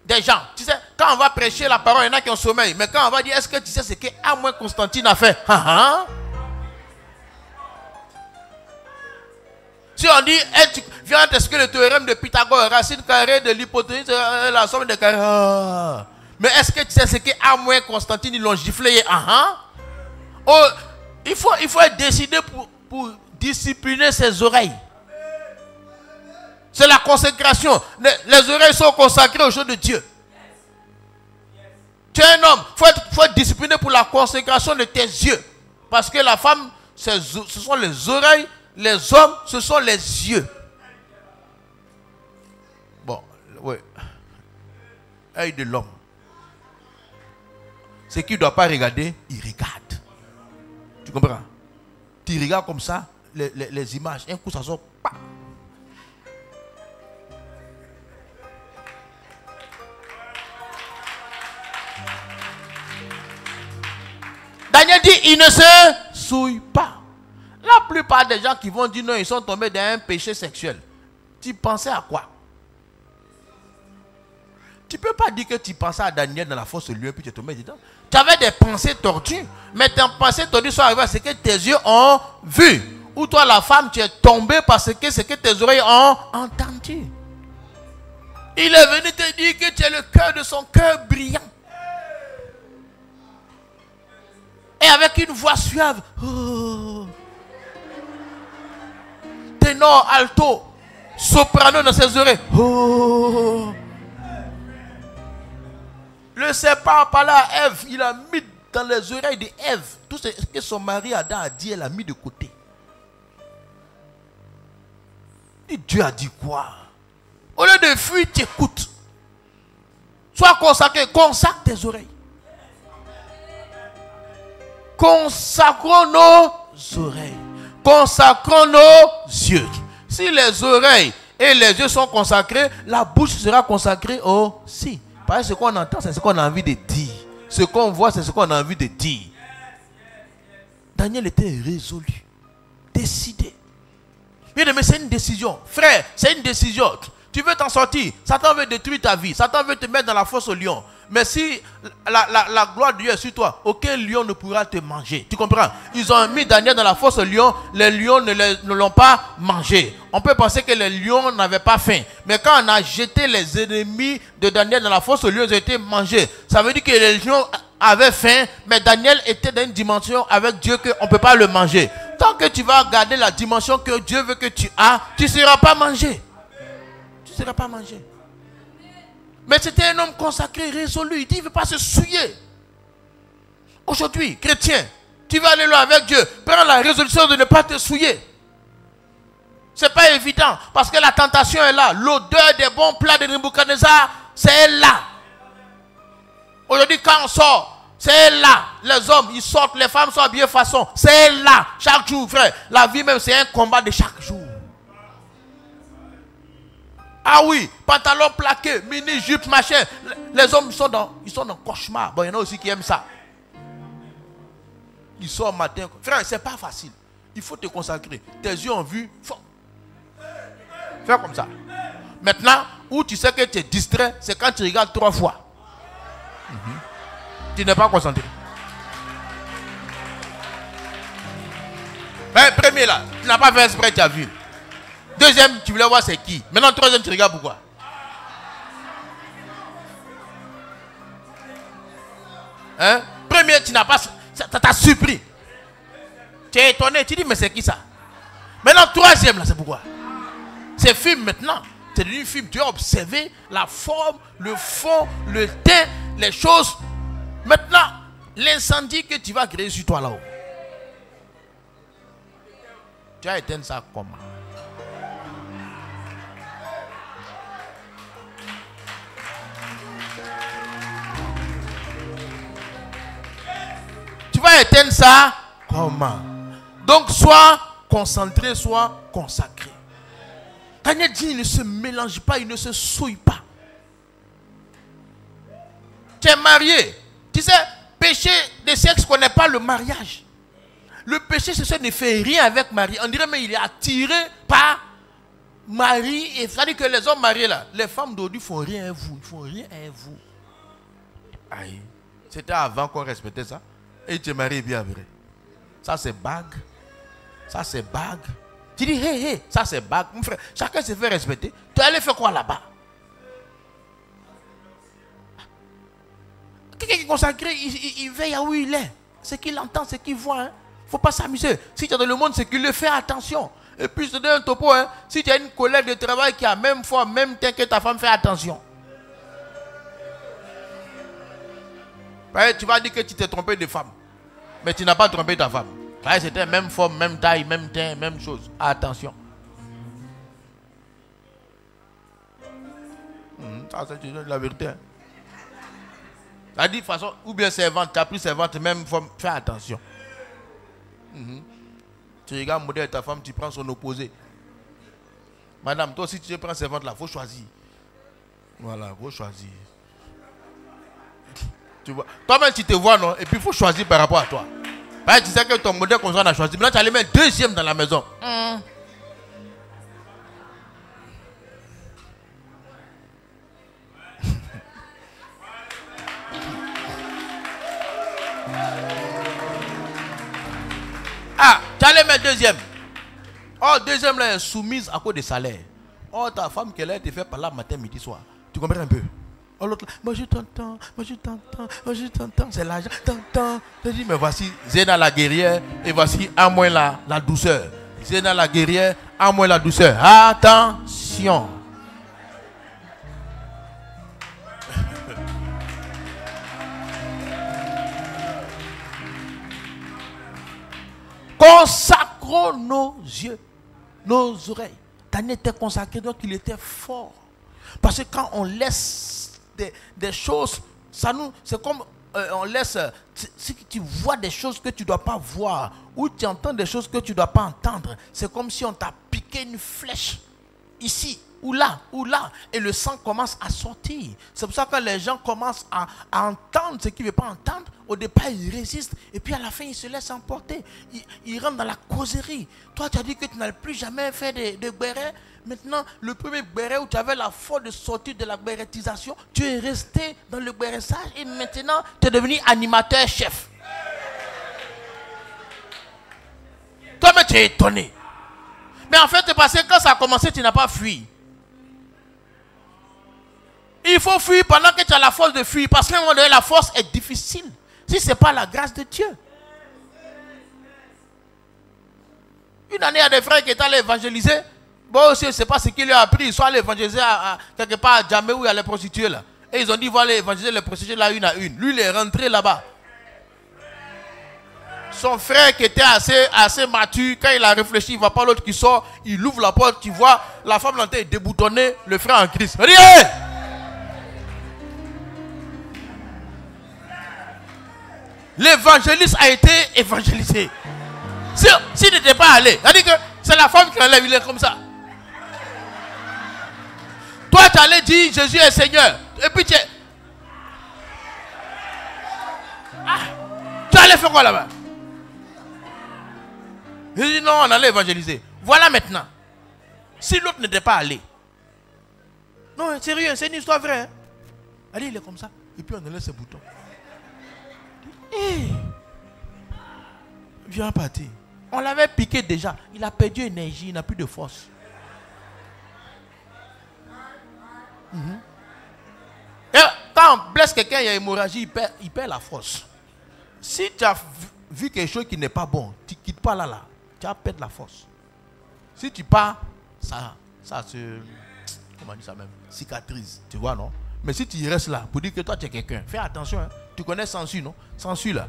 Speaker 1: des gens. Tu sais, quand on va prêcher la parole, il y en a qui ont sommeil. Mais quand on va dire, est-ce que tu sais ce que Amoin Constantine a fait? Si on dit, viens t'expliquer le théorème de Pythagore, racine carrée de l'hypoténuse, la somme des carrés. Mais est-ce que tu sais ce que Amoin Constantine, ils l'ont giflé? Oh, il faut être décidé pour discipliner ses oreilles. C'est la consécration. Les oreilles sont consacrées aux choses de Dieu. Tu es un homme. Il faut être discipliné pour la consécration de tes yeux. Parce que la femme, ce sont les oreilles. Les hommes, ce sont les yeux. Bon, oui. Œil de l'homme. Ce qu'il ne doit pas regarder, il regarde. Tu comprends? Tu regardes comme ça, les images. Un coup, ça sort. Bah. Daniel dit, il ne se souille pas. La plupart des gens qui vont dire non, ils sont tombés dans un péché sexuel. Tu pensais à quoi? Tu ne peux pas dire que tu pensais à Daniel dans la fosse lieu puis tu es tombé dedans. Tu avais des pensées tordues, mais tes pensées tordues sont arrivées à ce que tes yeux ont vu. Ou toi, la femme, tu es tombé parce que ce que tes oreilles ont entendu. Il est venu te dire que tu es le cœur de son cœur brillant. Et avec une voix suave. Oh. Ténor, alto, soprano dans ses oreilles. Oh. Le serpent par là à Ève, il a mis dans les oreilles d'Ève tout ce que son mari Adam a dit, elle a mis de côté. Et Dieu a dit quoi? Au lieu de fuir, tu écoutes. Sois consacré, consacre tes oreilles. Consacrons nos oreilles. Consacrons nos yeux. Si les oreilles et les yeux sont consacrés, la bouche sera consacrée aussi. Parce que ce qu'on entend, c'est ce qu'on a envie de dire. Ce qu'on voit, c'est ce qu'on a envie de dire. Daniel était résolu, décidé. Mais c'est une décision. Frère, c'est une décision. Tu veux t'en sortir. Satan veut détruire ta vie. Satan veut te mettre dans la fosse au lion. Mais si la gloire de Dieu est sur toi, aucun lion ne pourra te manger. Tu comprends? Ils ont mis Daniel dans la fosse au lion. Les lions ne l'ont pas mangé. On peut penser que les lions n'avaient pas faim. Mais quand on a jeté les ennemis de Daniel dans la fosse au lion, ils ont été mangés. Ça veut dire que les lions avaient faim. Mais Daniel était dans une dimension avec Dieu qu'on ne peut pas le manger. Tant que tu vas garder la dimension que Dieu veut que tu as, tu ne seras pas mangé. Tu ne seras pas mangé. Mais c'était un homme consacré, résolu. Il dit, il ne veut pas se souiller. Aujourd'hui, chrétien, tu vas aller loin avec Dieu. Prends la résolution de ne pas te souiller. Ce n'est pas évident. Parce que la tentation est là. L'odeur des bons plats de Nebuchadnezzar, c'est là. Aujourd'hui, quand on sort, c'est là. Les hommes, ils sortent. Les femmes sont habillées façon. C'est là. Chaque jour, frère. La vie même, c'est un combat de chaque jour. Ah oui, pantalon plaqué, mini-jupe, machin. Les hommes, ils sont dans cauchemar. Bon, il y en a aussi qui aiment ça. il sort matin. Frère, c'est pas facile. Il faut te consacrer. Tes yeux ont vu. Fais comme ça. Maintenant, où tu sais que tu es distrait, c'est quand tu regardes 3 fois. Tu n'es pas concentré. Ben, premier là, tu n'as pas fait exprès, tu as vu. Deuxième, tu voulais voir c'est qui. Maintenant, troisième, tu regardes pourquoi. Hein? Premier, tu n'as pas. Ça t'a surpris. Tu es étonné, tu dis, mais c'est qui ça? Maintenant, troisième là, c'est pourquoi. C'est film maintenant. C'est devenu film. Tu as observé la forme, le fond, le teint, les choses. Maintenant, l'incendie que tu vas créer sur toi là-haut. Tu as éteint ça comment? Tu vas éteindre ça comment? Donc, soit concentré, soit consacré. Daniel dit, il ne se mélange pas, il ne se souille pas. Tu es marié. Tu sais, péché de sexe ne connaît pas le mariage. Le péché, c'est ça, ne fait rien avec Marie. On dirait, mais il est attiré par Marie. Et ça dit que les hommes mariés là, les femmes d'aujourd'hui font rien à vous. Ils font rien à vous. Aïe. C'était avant qu'on respectait ça. Et tu es marié bien vrai. Ça c'est bague. Ça c'est bague. Tu dis, hé, ça c'est bague. Mon frère, chacun se fait respecter. Tu es allé faire quoi là-bas? Quelqu'un qui est consacré, il veille à où il est. Ce qu'il entend, ce qu'il voit. Il ne faut pas s'amuser. Si tu es dans le monde, c'est qu'il le fait, attention. Et puis, je te donne un topo. Hein. Si tu as une collègue de travail qui a même foi, même temps que ta femme, fais attention. Tu vas dire que tu t'es trompé de femme. Mais tu n'as pas trompé ta femme. C'était même forme, même taille, même teint, même chose. Attention. Ça, c'est la vérité. Hein. Ça dit de façon, ou bien servante, tu as pris servante, même forme, fais attention. Tu regardes le modèle de ta femme, tu prends son opposé. Madame, toi aussi tu prends servante là, il faut choisir. Voilà, il faut choisir. Tu vois. Toi-même tu te vois, non? Et puis il faut choisir par rapport à toi. Bah, tu sais que ton modèle qu'on a choisi. Maintenant tu allais mettre deuxième dans la maison. Ah, tu allais mettre deuxième. Oh, deuxième là est soumise à cause des salaires. Oh, ta femme qu'elle a été faite par là matin, midi, soir. Tu comprends un peu? Oh, l'autre là, moi je t'entends, c'est l'argent, t'entends. Je dis, mais voici Zéna la guerrière et voici à moins la douceur. Zéna la guerrière, à moins la douceur. Attention. Consacrons nos yeux, nos oreilles. Daniel était consacré, donc il était fort. Parce que quand on laisse des choses, ça nous, c'est comme on laisse, si tu vois des choses que tu ne dois pas voir, ou tu entends des choses que tu ne dois pas entendre, c'est comme si on t'a piqué une flèche ici, ou là, et le sang commence à sortir. C'est pour ça que les gens commencent à entendre ce qu'ils ne veulent pas entendre. Au départ, ils résistent, et puis à la fin, ils se laissent emporter. Ils rentrent dans la causerie. Toi, tu as dit que tu n'allais plus jamais faire de béret. Maintenant, le premier béret où tu avais la force de sortir de la bérétisation, tu es resté dans le béressage, et maintenant, tu es devenu animateur-chef. Toi-même, tu es étonné. Mais en fait, c'est parce que quand ça a commencé, tu n'as pas fui. Il faut fuir pendant que tu as la force de fuir. Parce qu'à un moment donné, la force est difficile. Si ce n'est pas la grâce de Dieu. Une année, il y a des frères qui étaient allés évangéliser. Bon, aussi, je ne sais pas ce qu'ils lui ont appris. Ils sont allés évangéliser quelque part à Djamé où il y a les prostituées là. Et ils ont dit, voilà, évangéliser les prostituées là, une à une. Lui, il est rentré là-bas. Son frère qui était assez mature, quand il a réfléchi, il ne voit pas l'autre qui sort. Il ouvre la porte, tu vois, la femme là est déboutonnée, le frère en crise. Il dit, hey! L'évangéliste a été évangélisé. S'il n'était pas allé, c'est-à-dire que c'est la femme qui enlève, il est comme ça. Toi, tu allais dire Jésus est Seigneur. Et puis tu allais faire quoi là-bas? Il dit non, on allait évangéliser. Voilà maintenant. Si l'autre n'était pas allé. Non, sérieux, c'est une histoire vraie. Hein? Allez, il est comme ça. Et puis on enlève ses boutons. Hey. Viens partir. On l'avait piqué déjà. Il a perdu énergie, il n'a plus de force. Et quand on blesse quelqu'un, il y a hémorragie, il perd la force. Si tu as vu quelque chose qui n'est pas bon, tu ne quittes pas là, tu vas perdre la force. Si tu pars, ça se... Comment on dit ça même? Cicatrise, tu vois, non? Mais si tu restes là, pour dire que toi tu es quelqu'un, fais attention, hein. Tu connais Sansu, non? Sansu là,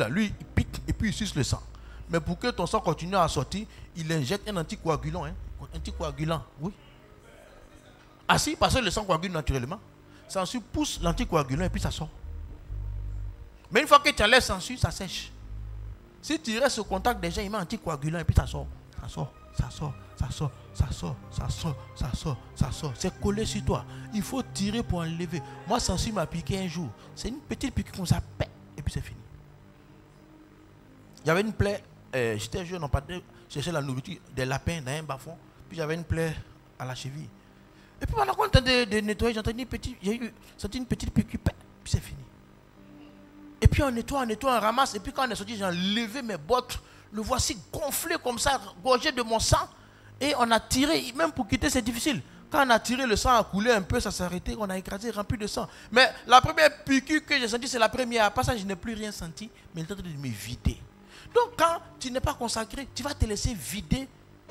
Speaker 1: lui, il pique et puis il suce le sang. Mais pour que ton sang continue à sortir, il injecte un anticoagulant, hein? Anticoagulant, oui. Ah si, parce que le sang coagule naturellement. Sansu pousse l'anticoagulant et puis ça sort. Mais une fois que tu enlèves Sansu, ça sèche. Si tu restes au contact des gens, il met anticoagulant et puis ça sort. Ça sort, ça sort, ça sort, ça sort, ça sort, ça sort, ça sort. C'est collé sur toi. Il faut tirer pour enlever. Moi, Sansu m'a piqué un jour. C'est une petite piqûre comme ça, et puis c'est fini. Il y avait une plaie, j'étais jeune, on partait chercher la nourriture, des lapins dans un bas-fond. Puis j'avais une plaie à la cheville. Et puis pendant qu'on était de nettoyer, j'ai entendu senti une petite piqûre, puis c'est fini. Et puis on nettoie, on ramasse. Et puis quand on est sorti, j'ai enlevé mes bottes. Le voici gonflé comme ça, gorgé de mon sang. Et on a tiré, même pour quitter c'est difficile. Quand on a tiré, le sang a coulé un peu, ça s'est arrêté, on a écrasé, rempli de sang. Mais la première piqûre que j'ai sentie, c'est la première. Après ça, je n'ai plus rien senti, mais il est en train de me vider. Donc quand tu n'es pas consacré, tu vas te laisser vider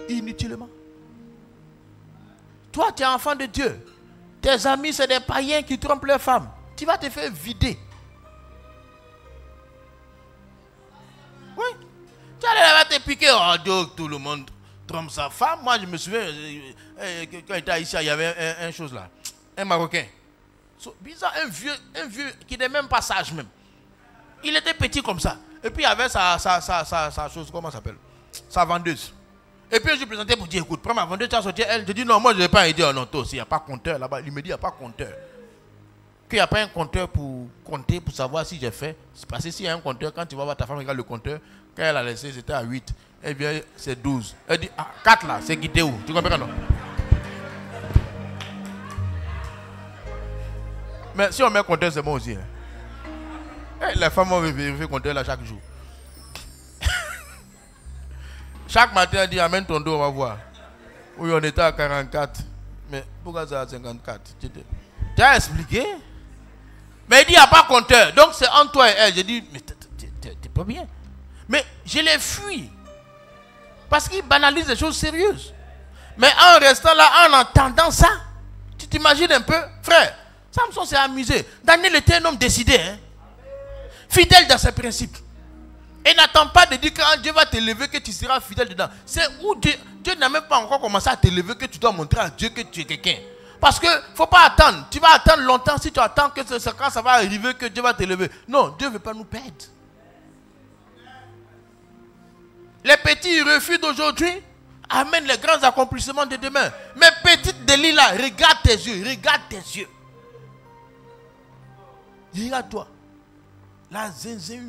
Speaker 1: inutilement. Toi, tu es enfant de Dieu. Tes amis, c'est des païens qui trompent leurs femmes. Tu vas te faire vider. Oui. Tu vas te piquer. Oh, donc, tout le monde trompe sa femme. Moi, je me souviens, quand j'étais ici, il y avait un chose là. Un Marocain. Bizarre, un vieux qui n'est même pas sage même. Il était petit comme ça. Et puis, il avait sa chose, comment ça s'appelle? Sa vendeuse. Et puis, je lui présentais pour dire, écoute, prends ma vendeuse, tu as sorti elle. Je dis, non, moi, je ne vais pas aider. Oh, non, toi aussi, il n'y a pas compteur là-bas. Il me dit, il n'y a pas compteur. Qu'il n'y a pas un compteur pour compter, pour savoir si j'ai fait. Parce que s'il y a un compteur, quand tu vas voir ta femme, regarde le compteur. Quand elle a laissé, c'était à 8. Elle vient, c'est 12. Elle dit, ah, 4 là, c'est guidé où? Tu comprends, non? Mais si on met compteur, c'est bon aussi. Hein? Les femmes vont vérifier compteur là chaque jour. Chaque matin, elle dit, amène ton dos, on va voir. Oui, on était à 44. Mais pourquoi c'est à 54? Tu as expliqué? Mais il dit, il n'y a pas compteur. Donc c'est entre toi et elle. J'ai dit, mais t'es pas bien. Mais je l'ai fui. Parce qu'il banalise des choses sérieuses. Mais en restant là, en entendant ça, tu t'imagines un peu, frère, Samson s'est amusé. Daniel était un homme décidé. Hein? Fidèle dans ses principes. Et n'attends pas de dire que quand Dieu va t'élever que tu seras fidèle dedans. C'est où Dieu n'a même pas encore commencé à t'élever que tu dois montrer à Dieu que tu es quelqu'un. Parce que ne faut pas attendre. Tu vas attendre longtemps si tu attends que quand ça va arriver que Dieu va t'élever. Non, Dieu ne veut pas nous perdre. Les petits refus d'aujourd'hui amènent les grands accomplissements de demain. Mais petite Delilah, regarde tes yeux, regarde tes yeux. Regarde-toi. La zinzin.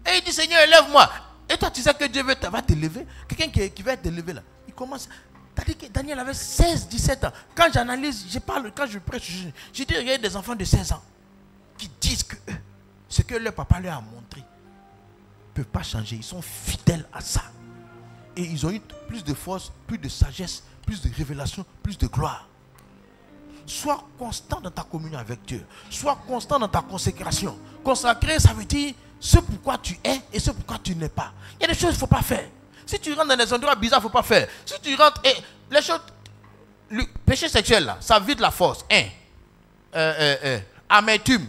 Speaker 1: Et il dit, Seigneur, élève-moi. Et toi, tu sais que Dieu va t'élever. Quelqu'un qui va t'élever là. Il commence. C'est-à-dire que Daniel avait 16, 17 ans. Quand j'analyse, je parle, quand je prêche, je dis, regarde des enfants de 16 ans qui disent que ce que leur papa leur a montré ne peut pas changer. Ils sont fidèles à ça. Et ils ont eu plus de force, plus de sagesse, plus de révélation, plus de gloire. Sois constant dans ta communion avec Dieu. Sois constant dans ta consécration. Consacrer, ça veut dire ce pourquoi tu es et ce pourquoi tu n'es pas. Il y a des choses qu'il ne faut pas faire. Si tu rentres dans des endroits bizarres, il ne faut pas faire. Si tu rentres et les choses, le péché sexuel là, ça vide la force. Amertume,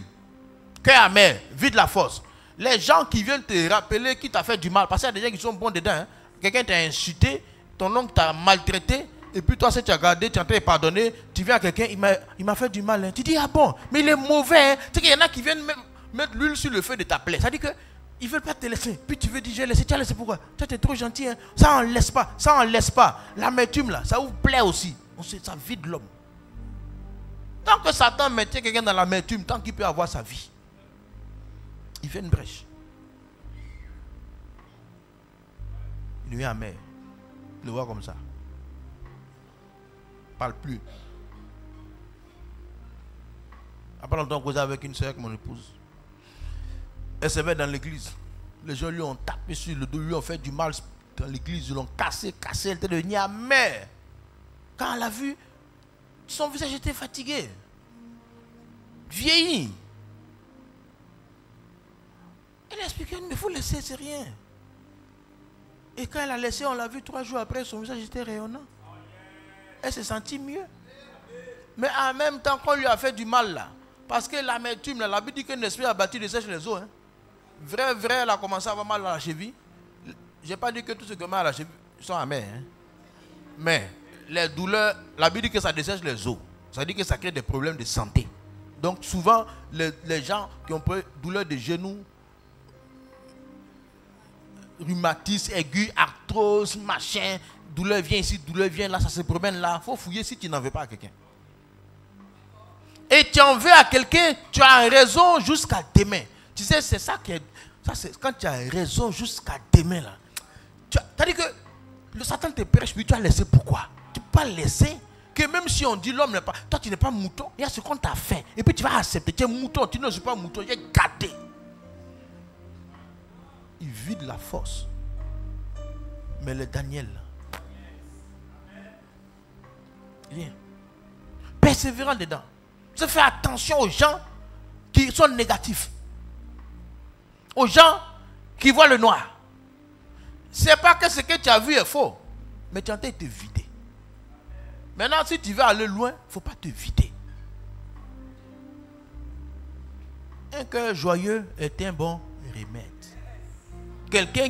Speaker 1: cœur amer, vide la force. Les gens qui viennent te rappeler qui t'a fait du mal, parce qu'il y a des gens qui sont bons dedans. Hein. Quelqu'un t'a insulté, ton oncle t'a maltraité, et puis toi, si tu as gardé, tu es en train de pardonner, tu viens à quelqu'un, il m'a fait du mal. Hein. Tu dis, ah bon, mais il est mauvais. Hein. Tu sais qu'il y en a qui viennent mettre l'huile sur le feu de ta plaie. Ça dit que ils ne veulent pas te laisser. Puis tu veux dire, je vais laisser. Tu as laissé pourquoi? Tu es trop gentil. Hein? Ça, on ne laisse pas. Ça, on ne laisse pas. L'amertume, là, ça vous plaît aussi. Ça vide l'homme. Tant que Satan mettait quelqu'un dans l'amertume, tant qu'il peut avoir sa vie, Il fait une brèche. Il devient amer. Il le voit comme ça. Il ne parle plus. Après longtemps, on causait avec une soeur, avec mon épouse. Elle se met dans l'église. Les gens lui ont tapé sur le dos, lui ont fait du mal dans l'église. Ils l'ont cassé. Elle était devenue amère. Quand elle a vu, son visage était fatigué. Vieilli. Elle a expliqué, mais il faut laisser, c'est rien. Et quand elle a laissé, on l'a vu 3 jours après, son visage était rayonnant. Elle s'est sentie mieux. Mais en même temps qu'on lui a fait du mal là, parce que l'amertume, la Bible dit qu'un esprit abattu dessèche les os. Hein. Vrai, elle a commencé à avoir mal à la cheville. Je n'ai pas dit que tous ceux qui ont mal à la cheville sont amers. Hein. Mais les douleurs, la Bible dit que ça dessèche les os. Ça dit que ça crée des problèmes de santé. Donc souvent, les gens qui ont douleur de genoux, rhumatisme aigu, arthrose, machin, douleur vient ici, douleur vient là, ça se promène là. Il faut fouiller si tu n'en veux pas à quelqu'un. Et tu en veux à quelqu'un, tu as raison jusqu'à demain. Tu sais, c'est ça qui est. Ça, c'est quand tu as raison jusqu'à demain là. C'est-à-dire que le Satan te prêche, puis tu as laissé pourquoi? Tu peux pas laisser que même si on dit l'homme n'est pas. Toi, tu n'es pas mouton, il y a ce qu'on t'a fait. Et puis tu vas accepter. Tu es mouton, tu ne suis pas mouton, j'ai gâté. Il vide la force. Mais le Daniel, viens. Persévérant dedans. Je fais attention aux gens qui sont négatifs. Aux gens qui voient le noir. C'est pas que ce que tu as vu est faux. Mais tu es en train de te vider. Maintenant, si tu veux aller loin, il ne faut pas te vider. Un cœur joyeux est un bon remède. Quelqu'un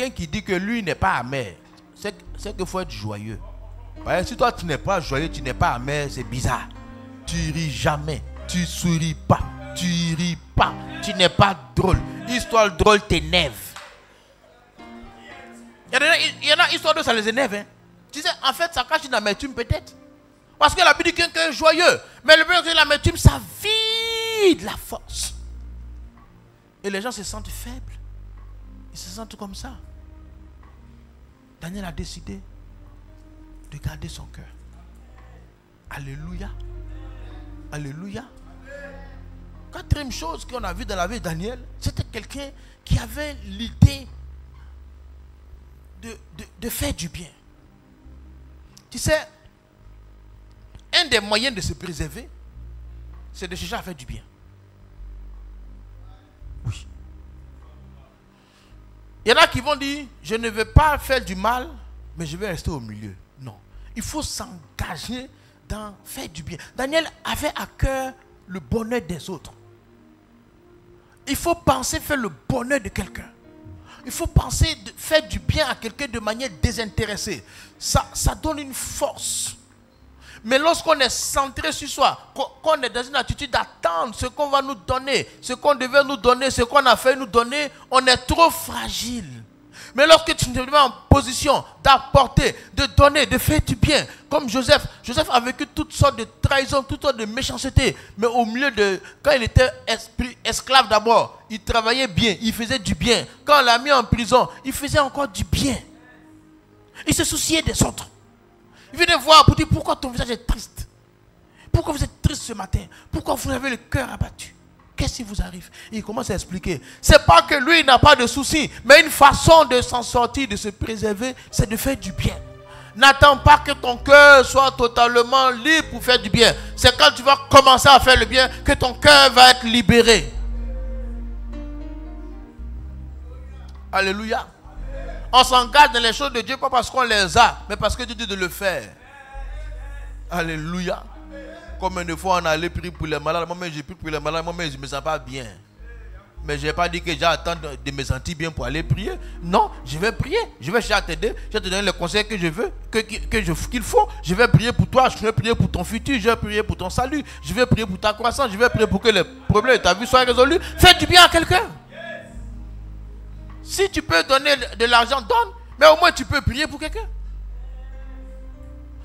Speaker 1: qui dit que lui n'est pas amer, c'est qu'il faut être joyeux. Ouais, si toi tu n'es pas joyeux, tu n'es pas amer, c'est bizarre. Tu ris jamais, tu souris pas, tu ris pas, tu n'es pas drôle. Histoire drôle t'énerve. Il y en a histoire de ça les énerve. Hein. Tu sais, en fait, ça cache une amertume peut-être. Parce que la Bible dit quelqu'un est joyeux. Mais le problème c'est que l'amertume, ça vide la force. Et les gens se sentent faibles. Ils se sentent comme ça. Daniel a décidé de garder son cœur. Alléluia. Alléluia. Quatrième chose qu'on a vu dans la vie de Daniel, c'était quelqu'un qui avait l'idée de faire du bien. Tu sais, un des moyens de se préserver, c'est de chercher à faire du bien. Oui. Il y en a qui vont dire, je ne vais pas faire du mal, mais je vais rester au milieu. Non. Il faut s'engager dans faire du bien. Daniel avait à cœur le bonheur des autres. Il faut penser faire le bonheur de quelqu'un. Il faut penser faire du bien à quelqu'un de manière désintéressée. Ça donne une force. Mais lorsqu'on est centré sur soi, qu'on est dans une attitude d'attendre ce qu'on va nous donner, ce qu'on devait nous donner, ce qu'on a fait nous donner, on est trop fragile. Mais lorsque tu te mets en position d'apporter, de donner, de faire du bien, comme Joseph a vécu toutes sortes de trahisons, toutes sortes de méchanceté, mais au milieu de, quand il était esclave d'abord, il travaillait bien, il faisait du bien. Quand on l'a mis en prison, il faisait encore du bien. Il se souciait des autres. Il venait voir pour dire pourquoi ton visage est triste. Pourquoi vous êtes triste ce matin? Pourquoi vous avez le cœur abattu? Qu'est-ce qui vous arrive? Et il commence à expliquer. C'est pas que lui n'a pas de soucis, mais une façon de s'en sortir, de se préserver, c'est de faire du bien. N'attends pas que ton cœur soit totalement libre pour faire du bien. C'est quand tu vas commencer à faire le bien que ton cœur va être libéré. Alléluia. On s'engage dans les choses de Dieu pas parce qu'on les a, mais parce que Dieu dit de le faire. Alléluia. Combien de fois on allait prier pour les malades, moi-même j'ai prié pour les malades, moi-même je ne me sens pas bien. Mais je n'ai pas dit que j'attends de me sentir bien pour aller prier. Non, je vais prier. Je vais chercher à t'aider. Je vais te donner les conseils que je veux, qu'il faut. Je vais prier pour toi, je vais prier pour ton futur, je vais prier pour ton salut, je vais prier pour ta croissance, je vais prier pour que les problèmes de ta vie soient résolus. Fais du bien à quelqu'un. Si tu peux donner de l'argent, donne. Mais au moins tu peux prier pour quelqu'un.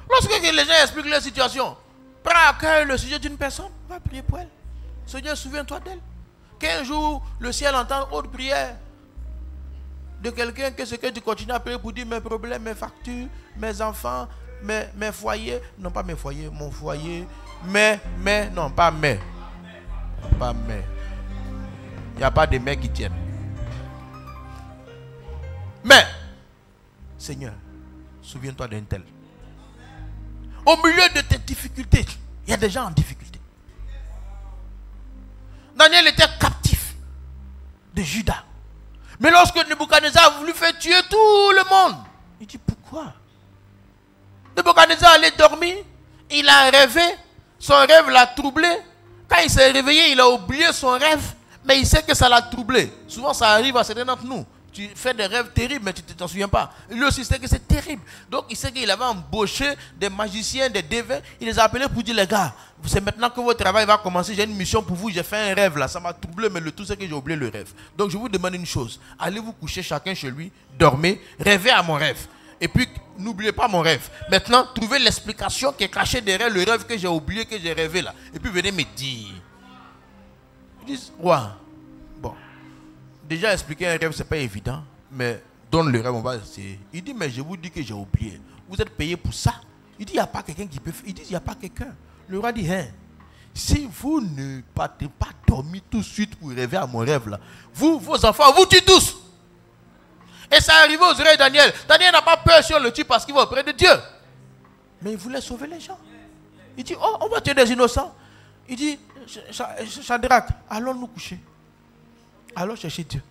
Speaker 1: Lorsque les gens expliquent leur situation, prends à cœur le sujet d'une personne, va prier pour elle. Seigneur, souviens-toi d'elle. qu'un jour, le ciel entend autre prière de quelqu'un que ce que tu continues à prier pour dire mes problèmes, mes factures, mes enfants, mes foyers. Non, pas mes foyers, mon foyer. Non, pas mais. Pas mais. Il n'y a pas de mais qui tiennent. Mais, Seigneur, souviens-toi d'un tel. Au milieu de tes difficultés, il y a des gens en difficulté. Daniel était captif de Juda. Mais lorsque Nebuchadnezzar a voulu faire tuer tout le monde, il dit pourquoi? Nebuchadnezzar allait dormir, il a rêvé, son rêve l'a troublé. Quand il s'est réveillé, il a oublié son rêve, mais il sait que ça l'a troublé. Souvent ça arrive à certains d'entre nous. Tu fais des rêves terribles, mais tu ne t'en souviens pas. Lui aussi sait que c'est terrible. Donc il sait qu'il avait embauché des magiciens, des devins. Il les a appelés pour dire, les gars, c'est maintenant que votre travail va commencer. J'ai une mission pour vous. J'ai fait un rêve là. Ça m'a troublé, mais le tout c'est que j'ai oublié le rêve. Donc je vous demande une chose. Allez vous coucher chacun chez lui. Dormez. Rêvez à mon rêve. Et puis n'oubliez pas mon rêve. Maintenant, trouvez l'explication qui est cachée derrière le rêve que j'ai oublié, que j'ai rêvé là. Et puis venez me dire. Ils disent, roi. Bon. Déjà expliquer un rêve, c'est pas évident, mais donne le rêve, on va essayer. Il dit, mais je vous dis que j'ai oublié. Vous êtes payé pour ça. Il dit, il n'y a pas quelqu'un qui peut faire. Il dit, il n'y a pas quelqu'un. Le roi dit, hein, si vous ne partez pas dormir tout de suite pour rêver à mon rêve là, vous, vos enfants, vous tuez tous. Et ça arrive aux oreilles de Daniel. Daniel n'a pas peur si on le tue parce qu'il va auprès de Dieu. Mais il voulait sauver les gens. Il dit, oh, on va tuer des innocents. Il dit, Shadrach, allons nous coucher. Alors chercher Dieu.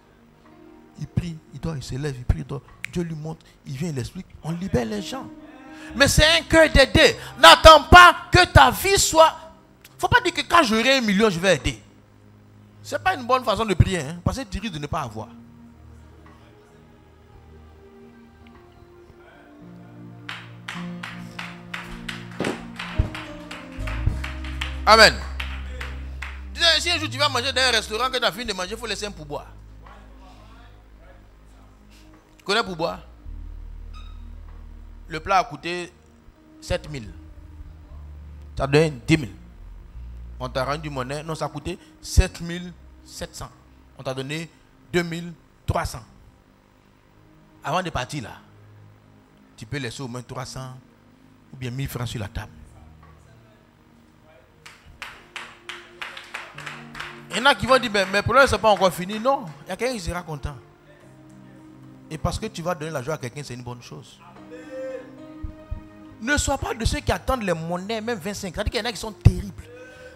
Speaker 1: Il prie, il dort, il se lève, il prie, il dort. Dieu lui montre, il vient, il explique. On libère les gens. Mais c'est un cœur d'aider. N'attends pas que ta vie soit... Il ne faut pas dire que quand j'aurai 1 million, je vais aider. Ce n'est pas une bonne façon de prier. Hein, parce que tu risques de ne pas avoir. Amen. Si un jour tu vas manger dans un restaurant que tu as fini de manger, il faut laisser un pourboire. Tu connais pourboire? Le plat a coûté 7 000. Tu as donné 10 000. On t'a rendu monnaie. Non, ça a coûté 7 700. On t'a donné 2 300. Avant de partir là, tu peux laisser au moins 300 ou bien 1000 francs sur la table. Il y en a qui vont dire, mais mes problèmes ne sont pas encore finis. Non, il y a quelqu'un qui sera content. Et parce que tu vas donner la joie à quelqu'un, c'est une bonne chose. Ne sois pas de ceux qui attendent les monnaies, même 25. C'est-à-dire qu'il y en a qui sont terribles.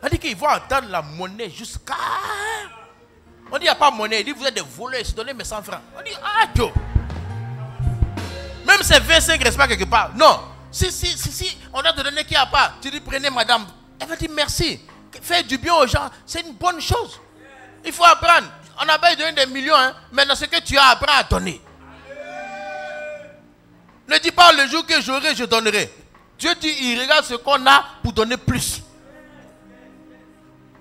Speaker 1: C'est-à-dire qu'ils vont attendre la monnaie jusqu'à... On dit, il n'y a pas de monnaie. Il dit, vous êtes des voleurs, se donnez mes 100 francs. On dit, ah, Dieu. Même ces 25 ne restent pas quelque part. Non. Si, on a te donné qu'il n'y a pas. Tu dis, prenez madame. Elle va dire merci. Faire du bien aux gens, c'est une bonne chose. Il faut apprendre. On n'a pas donné des millions, hein, mais dans ce que tu as, apprends à donner. Ne dis pas le jour que j'aurai, je donnerai. Dieu dit, il regarde ce qu'on a pour donner plus.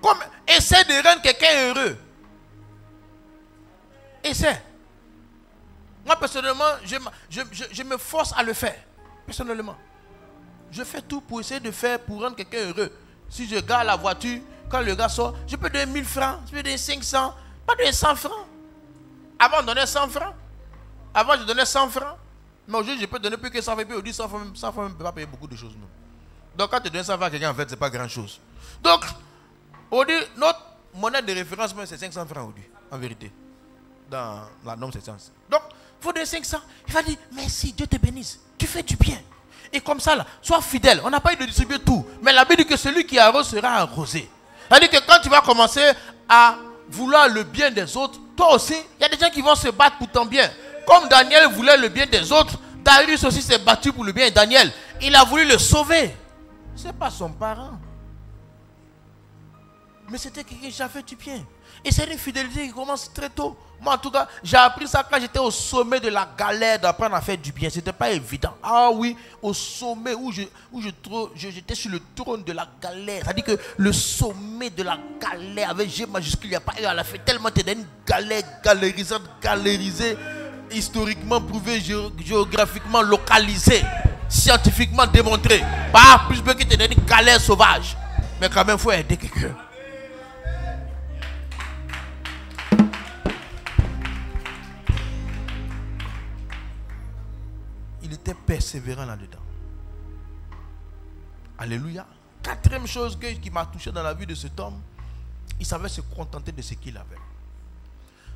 Speaker 1: Comme, essaie de rendre quelqu'un heureux. Essaie. Moi, personnellement, je me force à le faire. Personnellement. Je fais tout pour essayer de faire pour rendre quelqu'un heureux. Si je garde la voiture, quand le gars sort, je peux donner 1000 francs, je peux donner 500, pas donner 100 francs. Avant, je donnais 100 francs. Avant, je donnais 100 francs. Mais aujourd'hui, je peux donner plus que 100 francs. Et puis aujourd'hui, 100 francs, ne peut pas payer beaucoup de choses. Non. Donc, quand tu donnes 100 francs à quelqu'un, en fait, ce n'est pas grand-chose. Donc, aujourd'hui, notre monnaie de référence, c'est 500 francs aujourd'hui, en vérité. Dans la norme, c'est 500. Donc, il faut donner 500. Il va dire, merci, Dieu te bénisse. Tu fais du bien. Et comme ça, là, sois fidèle. On n'a pas eu de distribuer tout. Mais la Bible dit que celui qui arrose sera arrosé. C'est-à-dire que quand tu vas commencer à vouloir le bien des autres, toi aussi, il y a des gens qui vont se battre pour ton bien. Comme Daniel voulait le bien des autres, Darius aussi s'est battu pour le bien de Daniel. Il a voulu le sauver. Ce n'est pas son parent. Mais c'était quelqu'un qui a fait du bien. Et c'est une fidélité qui commence très tôt. Moi, en tout cas, j'ai appris ça quand j'étais au sommet de la galère d'apprendre à faire du bien. Ce n'était pas évident. Ah oui, au sommet où j'étais sur le trône de la galère. C'est-à-dire que le sommet de la galère avec G majuscule, il n'y a pas eu à la fin. Tellement tu es dans une galère galérisée, historiquement prouvée, géographiquement localisée, scientifiquement démontrée. Pas plus que tu es dans une galère sauvage. Mais quand même, il faut aider quelqu'un. persévérant là-dedans. Alléluia. Quatrième chose qui m'a touché dans la vie de cet homme, il savait se contenter de ce qu'il avait.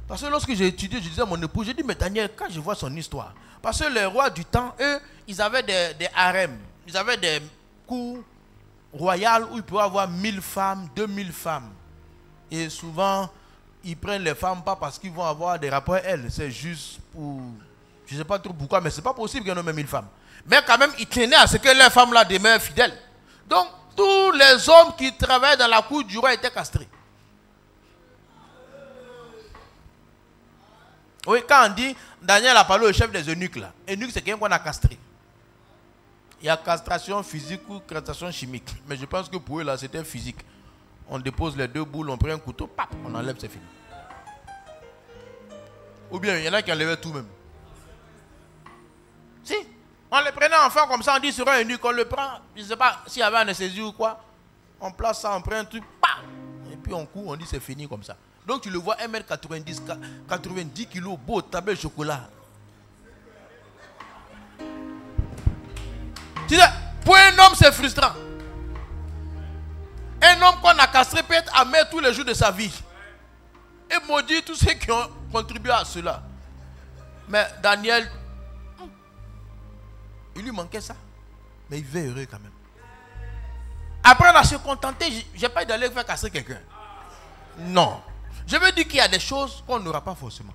Speaker 1: Parce que lorsque j'ai étudié, je disais à mon époux, j'ai dit, mais Daniel, quand je vois son histoire, parce que les rois du temps, eux, ils avaient des harems, ils avaient des cours royales où ils pouvaient avoir 1000 femmes, 2000 femmes. Et souvent, ils prennent les femmes pas parce qu'ils vont avoir des rapports avec elles, c'est juste pour, je ne sais pas trop pourquoi, mais c'est pas possible qu'il y en ait 1000 femmes. Mais quand même, ils tenaient à ce que les femmes là demeurent fidèles. Donc, tous les hommes qui travaillaient dans la cour du roi étaient castrés. Oui, quand on dit, Daniel a parlé au chef des eunuques là. Eunuque, c'est quelqu'un qu'on a castré. Il y a castration physique ou castration chimique. Mais je pense que pour eux là, c'était physique. On dépose les deux boules, on prend un couteau, pap, on enlève, c'est fini. Ou bien, il y en a qui enlevaient tout même. Si, on les prenait enfant comme ça, on dit sur un eunuque, on le prend, je ne sais pas s'il y avait anesthésie ou quoi. On place ça, on prend un truc, pap, et puis on court, on dit c'est fini comme ça. Donc tu le vois 1m90, 90 kg, beau tablé de chocolat. Tu sais, pour un homme c'est frustrant. Un homme qu'on a castré peut être amer tous les jours de sa vie. Et maudit tous ceux qui ont contribué à cela. Mais Daniel, il lui manquait ça. Mais il vivait heureux quand même. Après on a se contenter, je n'ai pas d'aller faire castrer quelqu'un. Non. Je veux dire qu'il y a des choses qu'on n'aura pas forcément.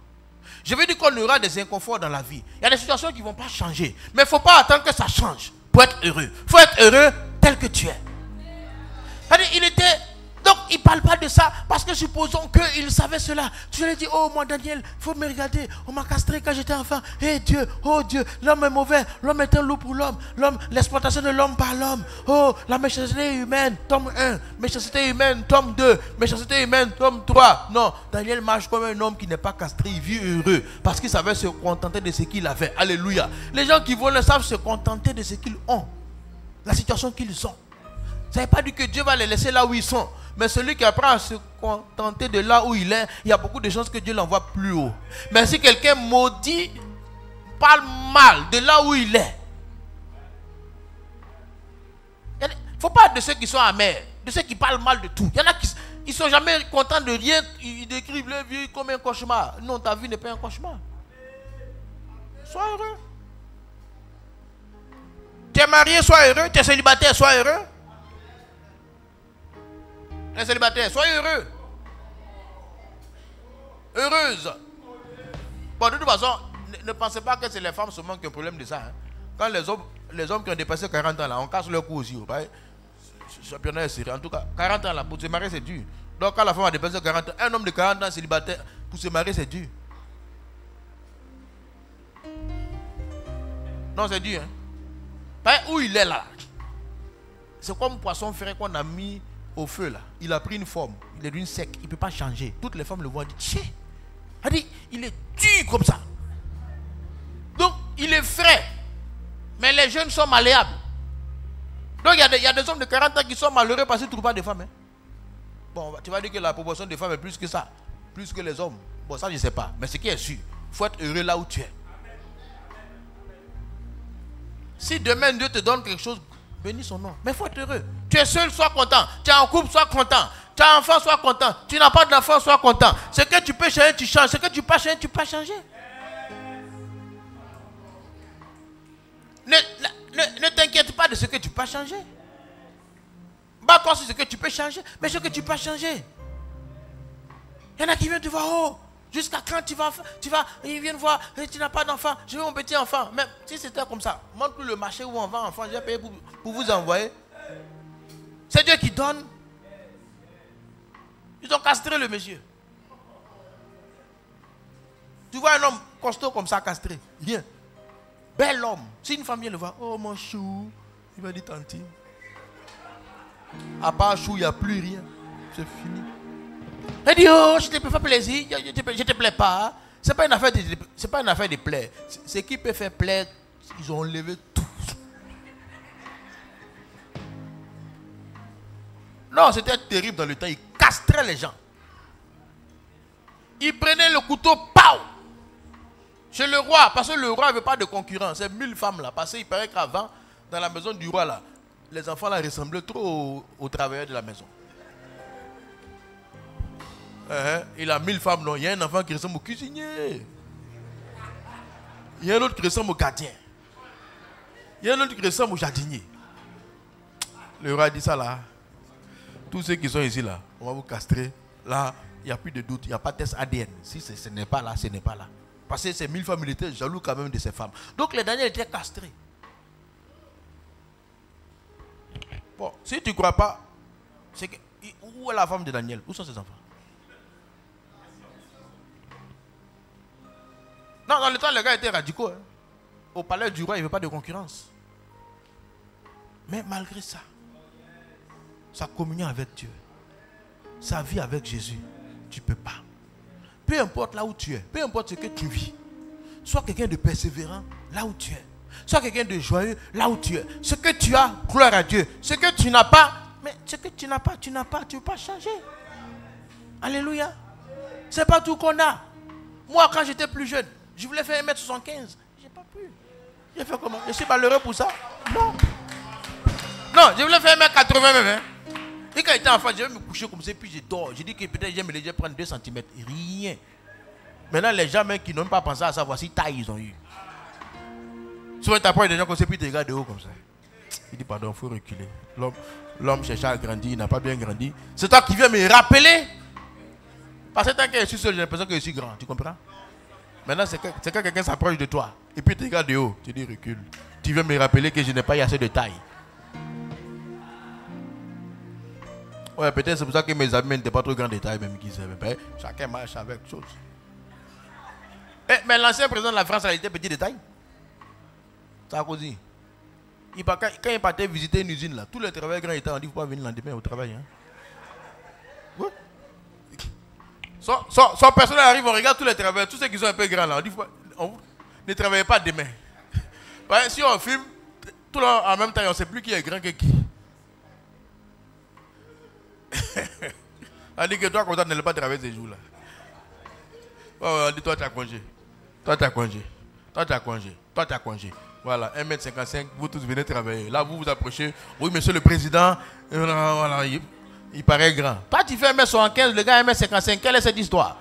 Speaker 1: Je veux dire qu'on aura des inconforts dans la vie. Il y a des situations qui ne vont pas changer. Mais il ne faut pas attendre que ça change pour être heureux. Il faut être heureux tel que tu es. Il était... Donc il ne parle pas de ça parce que supposons qu'il savait cela. Tu lui as dit, oh moi Daniel, il faut me regarder. On m'a castré quand j'étais enfant. Eh Dieu, oh Dieu, l'homme est mauvais. L'homme est un loup pour l'homme. L'exploitation de l'homme par l'homme. Oh, la méchanceté humaine, tome 1. Méchanceté humaine, tome 2. Méchanceté humaine, tome 3. Non, Daniel marche comme un homme qui n'est pas castré. Il vit heureux parce qu'il savait se contenter de ce qu'il avait. Alléluia. Les gens qui volent savent se contenter de ce qu'ils ont. La situation qu'ils ont. Ça ne veut pas dire que Dieu va les laisser là où ils sont. Mais celui qui apprend à se contenter de là où il est, il y a beaucoup de chances que Dieu l'envoie plus haut. Mais si quelqu'un maudit, parle mal de là où il est, il ne faut pas être de ceux qui sont amers, de ceux qui parlent mal de tout. Il y en a qui ne sont jamais contents de rien, ils décrivent leur vie comme un cauchemar. Non, ta vie n'est pas un cauchemar. Sois heureux. Tu es marié, sois heureux. Tu es célibataire, sois heureux. Les célibataires, soyez heureux. Heureuse. Bon, de toute façon, ne pensez pas que c'est les femmes seulement qui ont un problème de ça. Hein. Quand les hommes qui ont dépassé 40 ans, là, on casse leur cou aussi. Championnat est sérieux. En tout cas, 40 ans, là, pour se marier, c'est dur. Donc, quand la femme a dépassé 40 ans, un homme de 40 ans célibataire, pour se marier, c'est dur. Non, c'est dur. Hein. Où il est là, c'est comme un poisson frais qu'on a mis au feu là, il a pris une forme, il est d'une sec, il ne peut pas changer. Toutes les femmes le voient et disent, tiens, il est dur comme ça. Donc il est frais, mais les jeunes sont malléables. Donc il y a des hommes de 40 ans qui sont malheureux parce qu'ils ne trouvent pas de femmes. Hein. Bon, tu vas dire que la proportion des femmes est plus que ça, plus que les hommes. Bon, ça je ne sais pas, mais ce qui est sûr, il faut être heureux là où tu es. Si demain Dieu te donne quelque chose, bénis son nom. Mais il faut être heureux. Tu es seul, sois content. Tu es en couple, sois content. Tu as un enfant, sois content. Tu n'as pas d'enfant, sois content. Ce que tu peux changer, tu changes. Ce que tu peux changer, tu peux changer. Ne t'inquiète pas de ce que tu peux changer. Bats-toi sur ce que tu peux changer. Mais ce que tu peux changer. Il y en a qui viennent te voir, oh, jusqu'à quand tu vas, ils viennent voir, tu n'as pas d'enfant, je veux mon petit enfant. Mais si c'était comme ça, montre-nous le marché où on vend enfant, j'ai payé pour vous envoyer. C'est Dieu qui donne. Ils ont castré le monsieur. Tu vois un homme costaud comme ça castré, bien. Bel homme. Si une femme vient le voir, oh mon chou, il va dire tanti. À part chou, il n'y a plus rien. C'est fini. Elle dit, oh, je te fais plaisir, je te plais pas. Ce n'est pas une affaire de plaire. Ce qui peut faire plaire, ils ont enlevé tout. Non, c'était terrible dans le temps. Ils castraient les gens. Ils prenaient le couteau, pow! Chez le roi, parce que le roi n'avait pas de concurrence. C'est 1000 femmes là. Parce qu'il paraît qu'avant, dans la maison du roi là, les enfants là ressemblaient trop aux travailleurs de la maison. Il a 1000 femmes, non. Il y a un enfant qui ressemble au cuisinier. Il y a un autre qui ressemble au gardien. Il y a un autre qui ressemble au jardinier. Le roi dit ça là. Tous ceux qui sont ici là, on va vous castrer. Là, il n'y a plus de doute. Il n'y a pas de test ADN. Si ce n'est pas là, ce n'est pas là. Parce que ces 1000 femmes, il était jaloux quand même de ces femmes. Donc les derniers étaient castrés. Bon, si tu ne crois pas, c'est que, où est la femme de Daniel? Où sont ses enfants? Non, dans le temps, les gars étaient radicaux. Hein. Au palais du roi, il n'y avait pas de concurrence. Mais malgré ça, sa communion avec Dieu, sa vie avec Jésus, tu ne peux pas. Peu importe là où tu es, peu importe ce que tu vis, sois quelqu'un de persévérant là où tu es. Sois quelqu'un de joyeux là où tu es. Ce que tu as, gloire à Dieu. Ce que tu n'as pas, mais ce que tu n'as pas, tu ne peux pas changer. Alléluia. Ce n'est pas tout qu'on a. Moi, quand j'étais plus jeune, je voulais faire 1m75. Je n'ai pas pu. J'ai fait comment? Je suis malheureux pour ça? Non. Non, je voulais faire 1m80 même. Hein. Et quand j'étais enfant, je vais me coucher comme ça, puis je dors. Je dis que peut-être j'aime les prendre 2 cm. Rien. Maintenant, les gens même qui n'ont pas pensé à ça, voici taille ils ont eu. Souvent, tu apprends des gens comme ça, puis tu regardes de haut comme ça. Il dit, pardon, il faut reculer. L'homme cherchait à grandir, il n'a pas bien grandi. C'est toi qui viens me rappeler. Parce que tant que je suis seul, j'ai l'impression que je suis grand. Tu comprends? Maintenant, c'est quand quelqu'un s'approche de toi, et puis tu regardes de haut, tu dis, recule. Tu viens me rappeler que je n'ai pas eu assez de taille. Ouais, peut-être c'est pour ça que mes amis n'étaient pas trop grands de taille, même qu'ils savaient. Chacun marche avec chose. Mais l'ancien président de la France, il était petit de taille. Sarkozy. Quand il partait visiter une usine, là, tous les travailleurs grands étaient, on dit, il ne faut pas venir le lendemain au travail. Hein. Ouais. Son personnel arrive, on regarde tous les travailleurs, tous ceux qui sont un peu grands, là, on dit, ne travaillez pas demain. Ouais, si on filme, tout le monde en même temps, on ne sait plus qui est grand que qui. On dit que toi, comme ça, ne l'as pas travailler ces jours-là. Oh, on dit, toi, tu as congé. Toi, tu as congé. Toi, tu as congé. Toi, tu as congé. Voilà, 1m55, vous tous venez travailler. Là, vous vous approchez. Oui, monsieur le président, voilà, il paraît grand. Toi, tu fais 1m75, le gars 1m55. Quelle est cette histoire?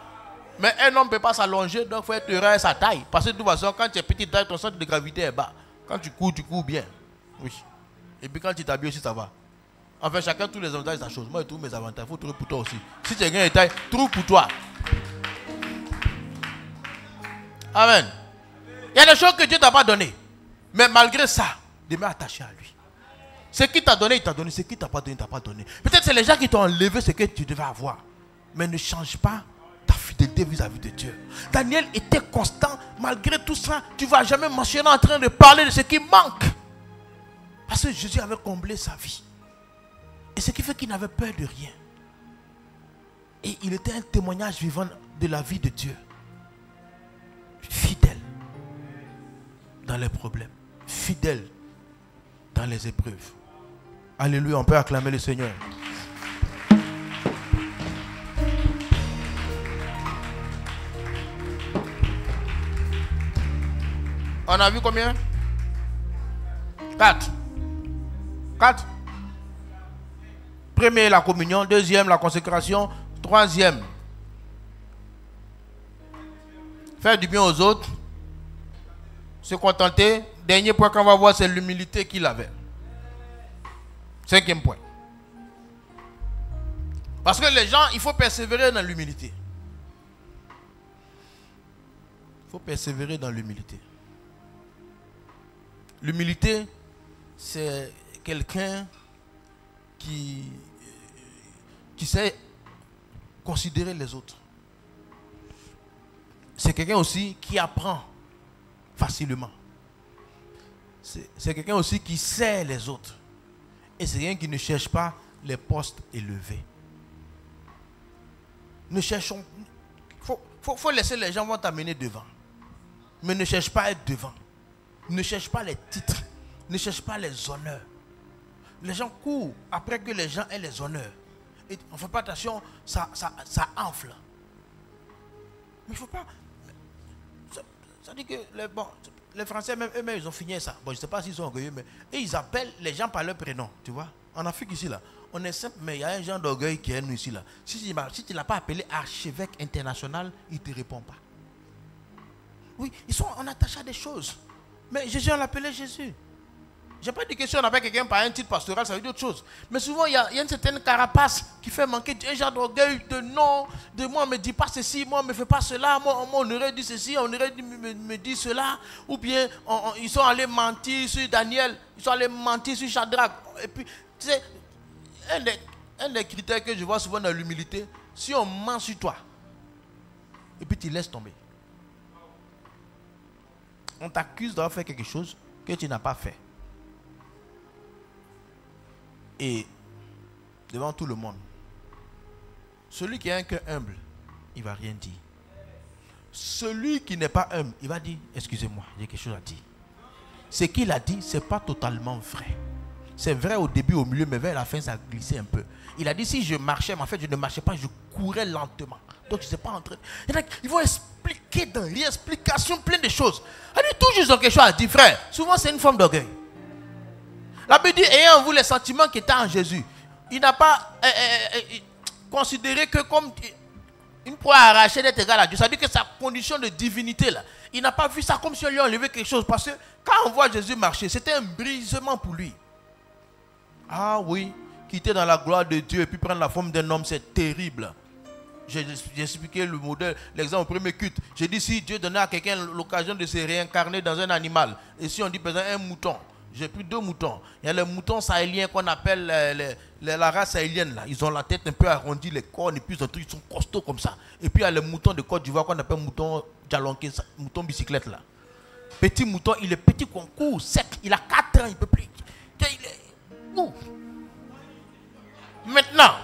Speaker 1: Mais un homme ne peut pas s'allonger, donc il faut être heureux à sa taille. Parce que de toute façon, quand tu es petite taille, ton centre de gravité est bas. Quand tu cours bien. Oui. Et puis quand tu t'habilles aussi, ça va. Enfin, chacun tous les avantages de sa chose. Moi, j'ai tous mes avantages. Il faut trouver pour toi aussi. Si tu es grand et taille, trouve pour toi. Amen. Il y a des choses que Dieu ne t'a pas données. Mais malgré ça, demeure attaché à lui. Ce qu'il t'a donné, il t'a donné. Ce qu'il ne t'a pas donné, il ne t'a pas donné. Peut-être c'est les gens qui t'ont enlevé ce que tu devais avoir. Mais ne change pas ta fidélité vis-à-vis de Dieu. Daniel était constant. Malgré tout ça, tu ne vas jamais mentionner en train de parler de ce qui manque. Parce que Jésus avait comblé sa vie. Et ce qui fait qu'il n'avait peur de rien. Et il était un témoignage vivant de la vie de Dieu. Fidèle dans les problèmes. Fidèle dans les épreuves. Alléluia, on peut acclamer le Seigneur. On a vu combien? 4. Premier, la communion. Deuxième, la consécration. Troisième, faire du bien aux autres. Se contenter. Dernier point qu'on va voir, c'est l'humilité qu'il avait. 5e point. Parce que les gens, il faut persévérer dans l'humilité. Il faut persévérer dans l'humilité. L'humilité, c'est quelqu'un qui sait considérer les autres. C'est quelqu'un aussi qui apprend facilement. C'est quelqu'un aussi qui sert les autres. Et c'est quelqu'un qui ne cherche pas les postes élevés. Ne cherchons... Faut laisser les gens vont t'amener devant. Mais ne cherche pas à être devant. Ne cherche pas les titres. Ne cherche pas les honneurs. Les gens courent après que les gens aient les honneurs. Et on ne fait pas attention, ça enfle. Mais il ne faut pas... Ça dit que les Français, même eux-mêmes, ils ont fini ça. Bon, je ne sais pas s'ils sont orgueilleux, mais ils appellent les gens par leur prénom, tu vois. En Afrique, ici, là, on est simple, mais il y a un genre d'orgueil qui est nous ici, là. Si tu ne l'as pas appelé archevêque international, il ne te répond pas. Oui, ils sont en attaché à des choses. Mais Jésus, on l'appelait Jésus. Je n'ai pas dit que si on appelle quelqu'un par un titre pastoral, ça veut dire autre chose. Mais souvent, il y a une certaine carapace qui fait manquer un genre d'orgueil, de non, de moi, on ne me dit pas ceci, moi, on ne me fait pas cela, moi, on aurait dit ceci, on aurait dit, me dit cela. Ou bien, ils sont allés mentir sur Daniel, ils sont allés mentir sur Shadrach. Et puis, tu sais, un des critères que je vois souvent dans l'humilité, si on ment sur toi, et puis tu laisses tomber. On t'accuse d'avoir fait quelque chose que tu n'as pas fait. Et devant tout le monde, celui qui a un cœur humble, il ne va rien dire. Celui qui n'est pas humble, il va dire, excusez-moi, j'ai quelque chose à dire. Ce qu'il a dit, ce n'est pas totalement vrai. C'est vrai au début, au milieu, mais vers la fin, ça a glissé un peu. Il a dit, si je marchais, mais en fait, je ne marchais pas, je courais lentement. Donc, je ne sais pas entrer. Ils vont expliquer dans l'explication plein de choses. Il dit, toujours ils ont quelque chose à dire, frère. Souvent, c'est une forme d'orgueil. La Bible dit, ayant en vous les sentiments qui étaient en Jésus, il n'a pas considéré que comme une proie arrachée d'être égal à Dieu. Ça veut dire que sa condition de divinité, là, il n'a pas vu ça comme si on lui enlevait quelque chose. Parce que quand on voit Jésus marcher, c'était un brisement pour lui. Ah oui, quitter dans la gloire de Dieu et puis prendre la forme d'un homme, c'est terrible. J'ai expliqué le modèle, l'exemple au premier culte. J'ai dit, si Dieu donnait à quelqu'un l'occasion de se réincarner dans un animal, et si on dit par exemple un mouton, j'ai pris 2 moutons. Il y a les moutons sahéliens qu'on appelle la race sahélienne. Là. Ils ont la tête un peu arrondie, les cornes, et puis ils sont costauds comme ça. Et puis il y a les moutons de Côte d'Ivoire qu'on appelle mouton jalonké, mouton bicyclette. Là. Petit mouton, il est petit concours, sec. Il a 4 ans, il ne peut plus. Il est... Maintenant,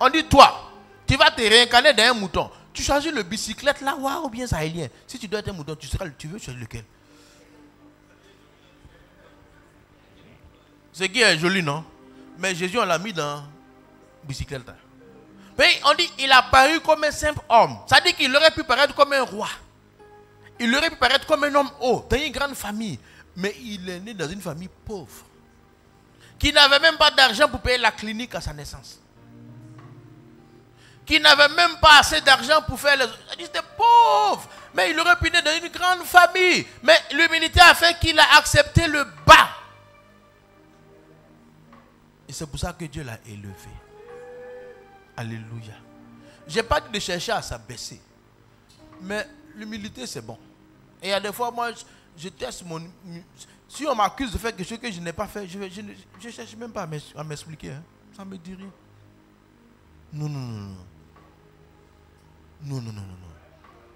Speaker 1: on dit toi, tu vas te réincarner dans un mouton. Tu choisis le bicyclette là, ou bien sahélien. Si tu dois être un mouton, tu veux choisir lequel? Ce qui est joli, non? Mais Jésus, on l'a mis dans la bicyclette. Mais on dit il a paru comme un simple homme. Ça dit qu'il aurait pu paraître comme un roi. Il aurait pu paraître comme un homme haut, dans une grande famille. Mais il est né dans une famille pauvre. Qui n'avait même pas d'argent pour payer la clinique à sa naissance. Qui n'avait même pas assez d'argent pour faire les... Il était pauvre. Mais il aurait pu naître dans une grande famille. Mais l'humilité a fait qu'il a accepté le bas. Et c'est pour ça que Dieu l'a élevé. Alléluia. Je n'ai pas dit de chercher à s'abaisser. Mais l'humilité, c'est bon. Et il y a des fois, moi, je teste mon... Si on m'accuse de faire quelque chose que je n'ai pas fait, je ne cherche même pas à m'expliquer. Hein. Ça ne me dit rien. Non.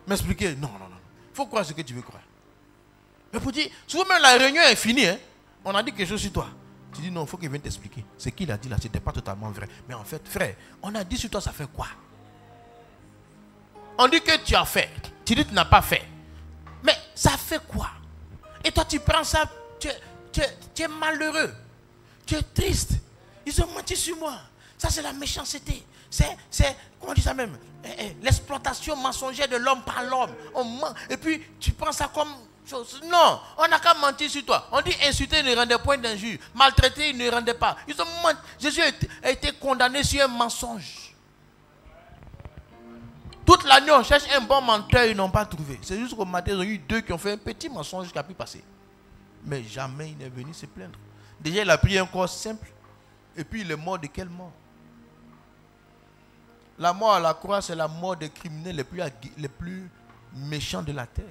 Speaker 1: M'expliquer, non. Il faut croire ce que tu veux croire. Mais pour dire, souvent même la réunion est finie. Hein. On a dit quelque chose sur toi. Tu dis non, il faut qu'il vienne t'expliquer. Ce qu'il a dit là, ce n'était pas totalement vrai. Mais en fait, frère, on a dit sur toi, ça fait quoi? On dit que tu as fait. Tu dis que tu n'as pas fait. Mais ça fait quoi? Et toi, tu prends ça, tu es malheureux. Tu es triste. Ils ont menti sur moi. Ça, c'est la méchanceté. C'est comment on dit ça même? L'exploitation mensongère de l'homme par l'homme. On ment. Et puis, tu prends ça comme... Non, on n'a qu'à mentir sur toi. On dit insulter, il ne rendait point d'injure. Maltraiter, il ne rendait pas. Ils ont menti. Jésus a été condamné sur un mensonge. Toute la nuit, on cherche un bon menteur, ils n'ont pas trouvé. C'est juste qu'au matin, ils ont eu 2 qui ont fait un petit mensonge qui a pu passer. Mais jamais il n'est venu se plaindre. Déjà, il a pris un corps simple. Et puis, il est mort de quelle mort? La mort à la croix, c'est la mort des criminels les plus méchants de la terre.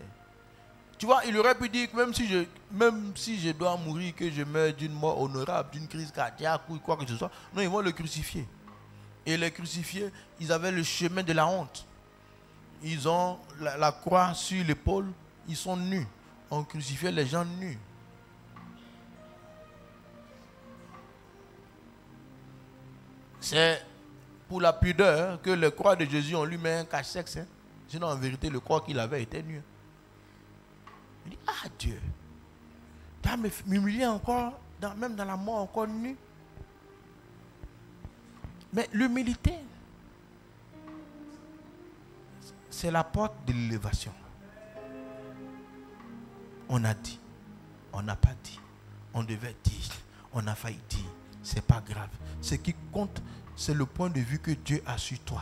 Speaker 1: Tu vois, il aurait pu dire que même si je dois mourir, que je meurs d'une mort honorable, d'une crise cardiaque ou quoi que ce soit. Non, ils vont le crucifier. Et les crucifiés, ils avaient le chemin de la honte. Ils ont la croix sur l'épaule, ils sont nus. On crucifiait les gens nus. C'est pour la pudeur que les croix de Jésus, on lui met un cache-sexe. Hein. Sinon, en vérité, le corps qu'il avait était nu. Il dit, ah Dieu, tu vas m'humilier encore, même dans la mort encore nu. Mais l'humilité, c'est la porte de l'élévation. On a dit, on n'a pas dit, on devait dire, on a failli dire. C'est pas grave. Ce qui compte, c'est le point de vue que Dieu a sur toi.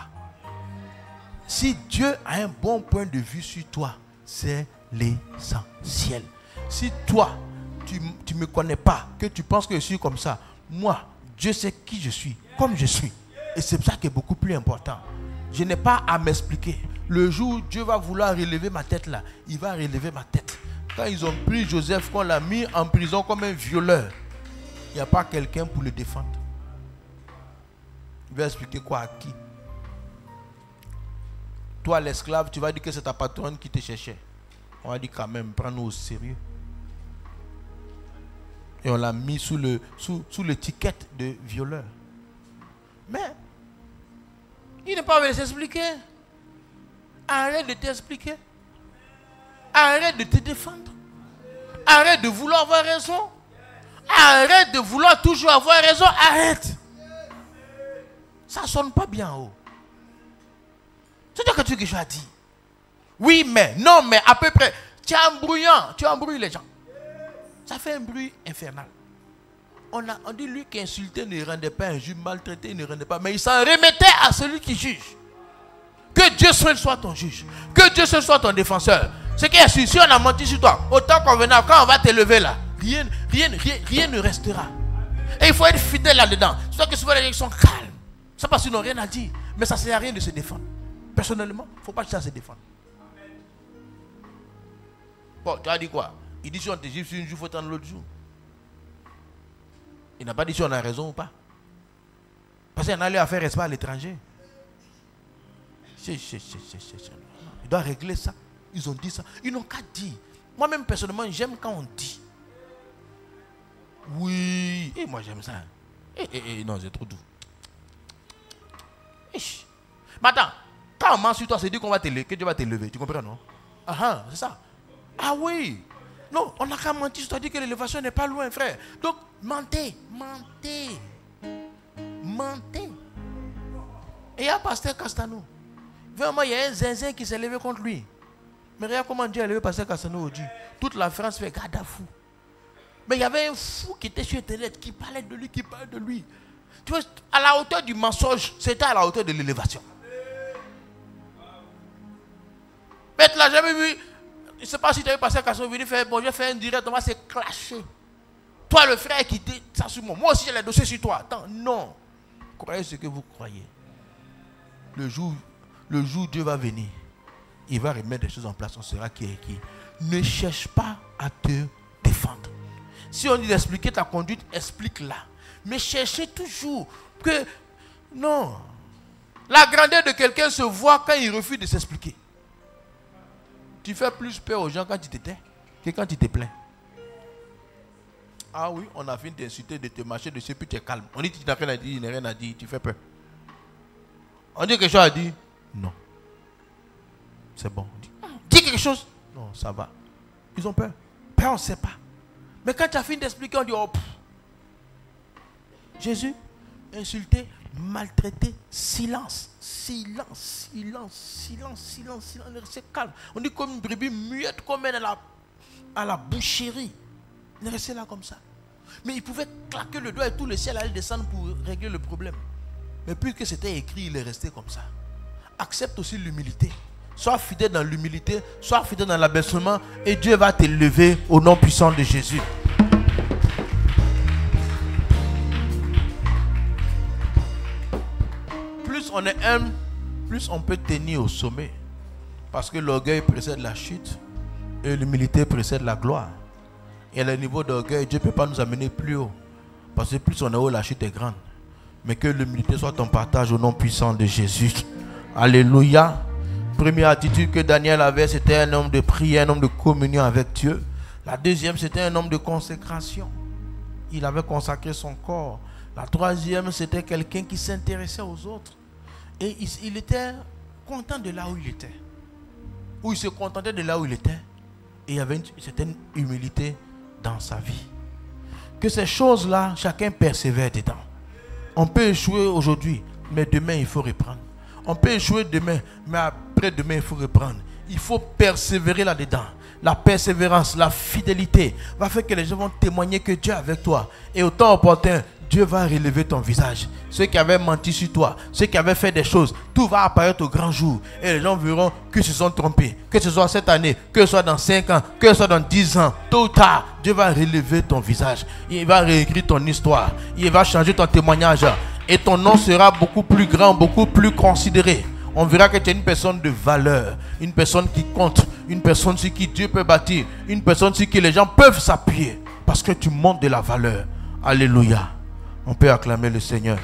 Speaker 1: Si Dieu a un bon point de vue sur toi, c'est l'essentiel. Si toi, tu ne me connais pas, que tu penses que je suis comme ça, moi, Dieu sait qui je suis, comme je suis. Et c'est ça qui est beaucoup plus important. Je n'ai pas à m'expliquer. Le jour où Dieu va vouloir relever ma tête là, il va relever ma tête. Quand ils ont pris Joseph, qu'on l'a mis en prison comme un violeur, il n'y a pas quelqu'un pour le défendre. Il va expliquer quoi à qui? Toi, l'esclave, tu vas dire que c'est ta patronne qui te cherchait. On va dire quand même, prends-nous au sérieux. Et on l'a mis sous l'étiquette de violeur. Mais, il n'est pas venu s'expliquer. Arrête de t'expliquer. Arrête de te défendre. Arrête de vouloir avoir raison. Arrête de vouloir toujours avoir raison. Arrête. Ça ne sonne pas bien en haut. C'est toi que tu as dit. Oui, mais, non, mais, à peu près. Tu es embrouillant. Tu embrouilles les gens. Ça fait un bruit infernal. On dit lui qui insultait ne rendait pas un juge, maltraité ne rendait pas. Mais il s'en remettait à celui qui juge. Que Dieu seul soit ton juge. Que Dieu seul soit ton défenseur. Ce qui est sûr, si on a menti sur toi, autant convenable, quand on va te lever là, rien ne restera. Et il faut être fidèle là-dedans. C'est pour ça que souvent les gens sont calmes. C'est parce qu'ils n'ont rien à dire. Mais ça ne sert à rien de se défendre. Personnellement, il ne faut pas chercher à se défendre. Bon, tu as dit quoi? Il dit si on te juge un jour, il faut attendre l'autre jour. Il n'a pas dit si on a raison ou pas. Parce qu'il y en a à faire respect à l'étranger. Il doit régler ça. Ils ont dit ça. Ils n'ont qu'à dire. Moi-même, personnellement, j'aime quand on dit. Oui. Et moi, j'aime ça. Non, c'est trop doux. Mais attends, quand on ment sur toi, c'est dit qu'on va que Dieu va te lever. Tu comprends, non? Ah, c'est ça. Ah oui. Non, on n'a qu'à mentir. Je t'ai dit que l'élévation n'est pas loin, frère. Donc, mentez. Et il y a Pasteur Castano. Vraiment, il y a un zinzin qui s'est levé contre lui. Mais regarde comment Dieu a levé Pasteur Castano aujourd'hui. Toute la France fait garde à fou. Mais il y avait un fou qui était sur Internet, qui parlait de lui, Tu vois, à la hauteur du mensonge, c'était à la hauteur de l'élévation. Mais tu ne l'as jamais vu. Je ne sais pas si tu as vu Pasteur Castano venir faire, bon, je vais faire un direct, on va se clasher. Toi, le frère qui dit ça sur moi. Moi aussi, j'ai les dossiers sur toi. Attends, non. Croyez ce que vous croyez. Le jour où Dieu va venir, il va remettre des choses en place. On sera qui est qui. Ne cherche pas à te défendre. Si on dit d'expliquer ta conduite, explique-la. Mais cherchez toujours que... Non. La grandeur de quelqu'un se voit quand il refuse de s'expliquer. Tu fais plus peur aux gens quand tu te tais que quand tu te plains. Ah oui, on a fini de t'insulter, de te marcher dessus, puis tu es calme. On dit que tu n'as rien à dire, il n'y a rien à dire, tu fais peur. On dit quelque chose à dire? Non. C'est bon. Dis quelque chose? Non, ça va. Ils ont peur. Peur, on ne sait pas. Mais quand tu as fini d'expliquer, on dit, oh, Jésus, insulté, maltraité, silence. Restez calme. On dit comme une brebis muette qu'on mène à la boucherie. Il est resté là comme ça. Mais il pouvait claquer le doigt et tout le ciel allait descendre pour régler le problème. Mais puisque c'était écrit, il est resté comme ça. Accepte aussi l'humilité. Sois fidèle dans l'humilité, sois fidèle dans l'abaissement et Dieu va te lever au nom puissant de Jésus. Plus on est humble, plus on peut tenir au sommet. Parce que l'orgueil précède la chute et l'humilité précède la gloire. Et à le niveau d'orgueil, Dieu ne peut pas nous amener plus haut. Parce que plus on est haut, la chute est grande. Mais que l'humilité soit ton partage au nom puissant de Jésus. Alléluia. Première attitude que Daniel avait, c'était un homme de prière, un homme de communion avec Dieu. La deuxième, c'était un homme de consécration. Il avait consacré son corps. La troisième, c'était quelqu'un qui s'intéressait aux autres. Et il était content de là où il était. Ou il se contentait de là où il était. Et il y avait une certaine humilité dans sa vie. Que ces choses-là, chacun persévère dedans. On peut échouer aujourd'hui, mais demain, il faut reprendre. On peut échouer demain, mais après-demain, il faut reprendre. Il faut persévérer là-dedans. la persévérance, la fidélité va faire que les gens vont témoigner que Dieu est avec toi. Et au temps opportun, Dieu va relever ton visage. Ceux qui avaient menti sur toi, ceux qui avaient fait des choses, tout va apparaître au grand jour. Et les gens verront qu'ils se sont trompés. Que ce soit cette année, que ce soit dans 5 ans, que ce soit dans 10 ans, tôt ou tard, Dieu va relever ton visage. Il va réécrire ton histoire. Il va changer ton témoignage. Et ton nom sera beaucoup plus grand, beaucoup plus considéré. On verra que tu es une personne de valeur, une personne qui compte, une personne sur qui Dieu peut bâtir, une personne sur qui les gens peuvent s'appuyer. Parce que tu montes de la valeur. Alléluia. On peut acclamer le Seigneur.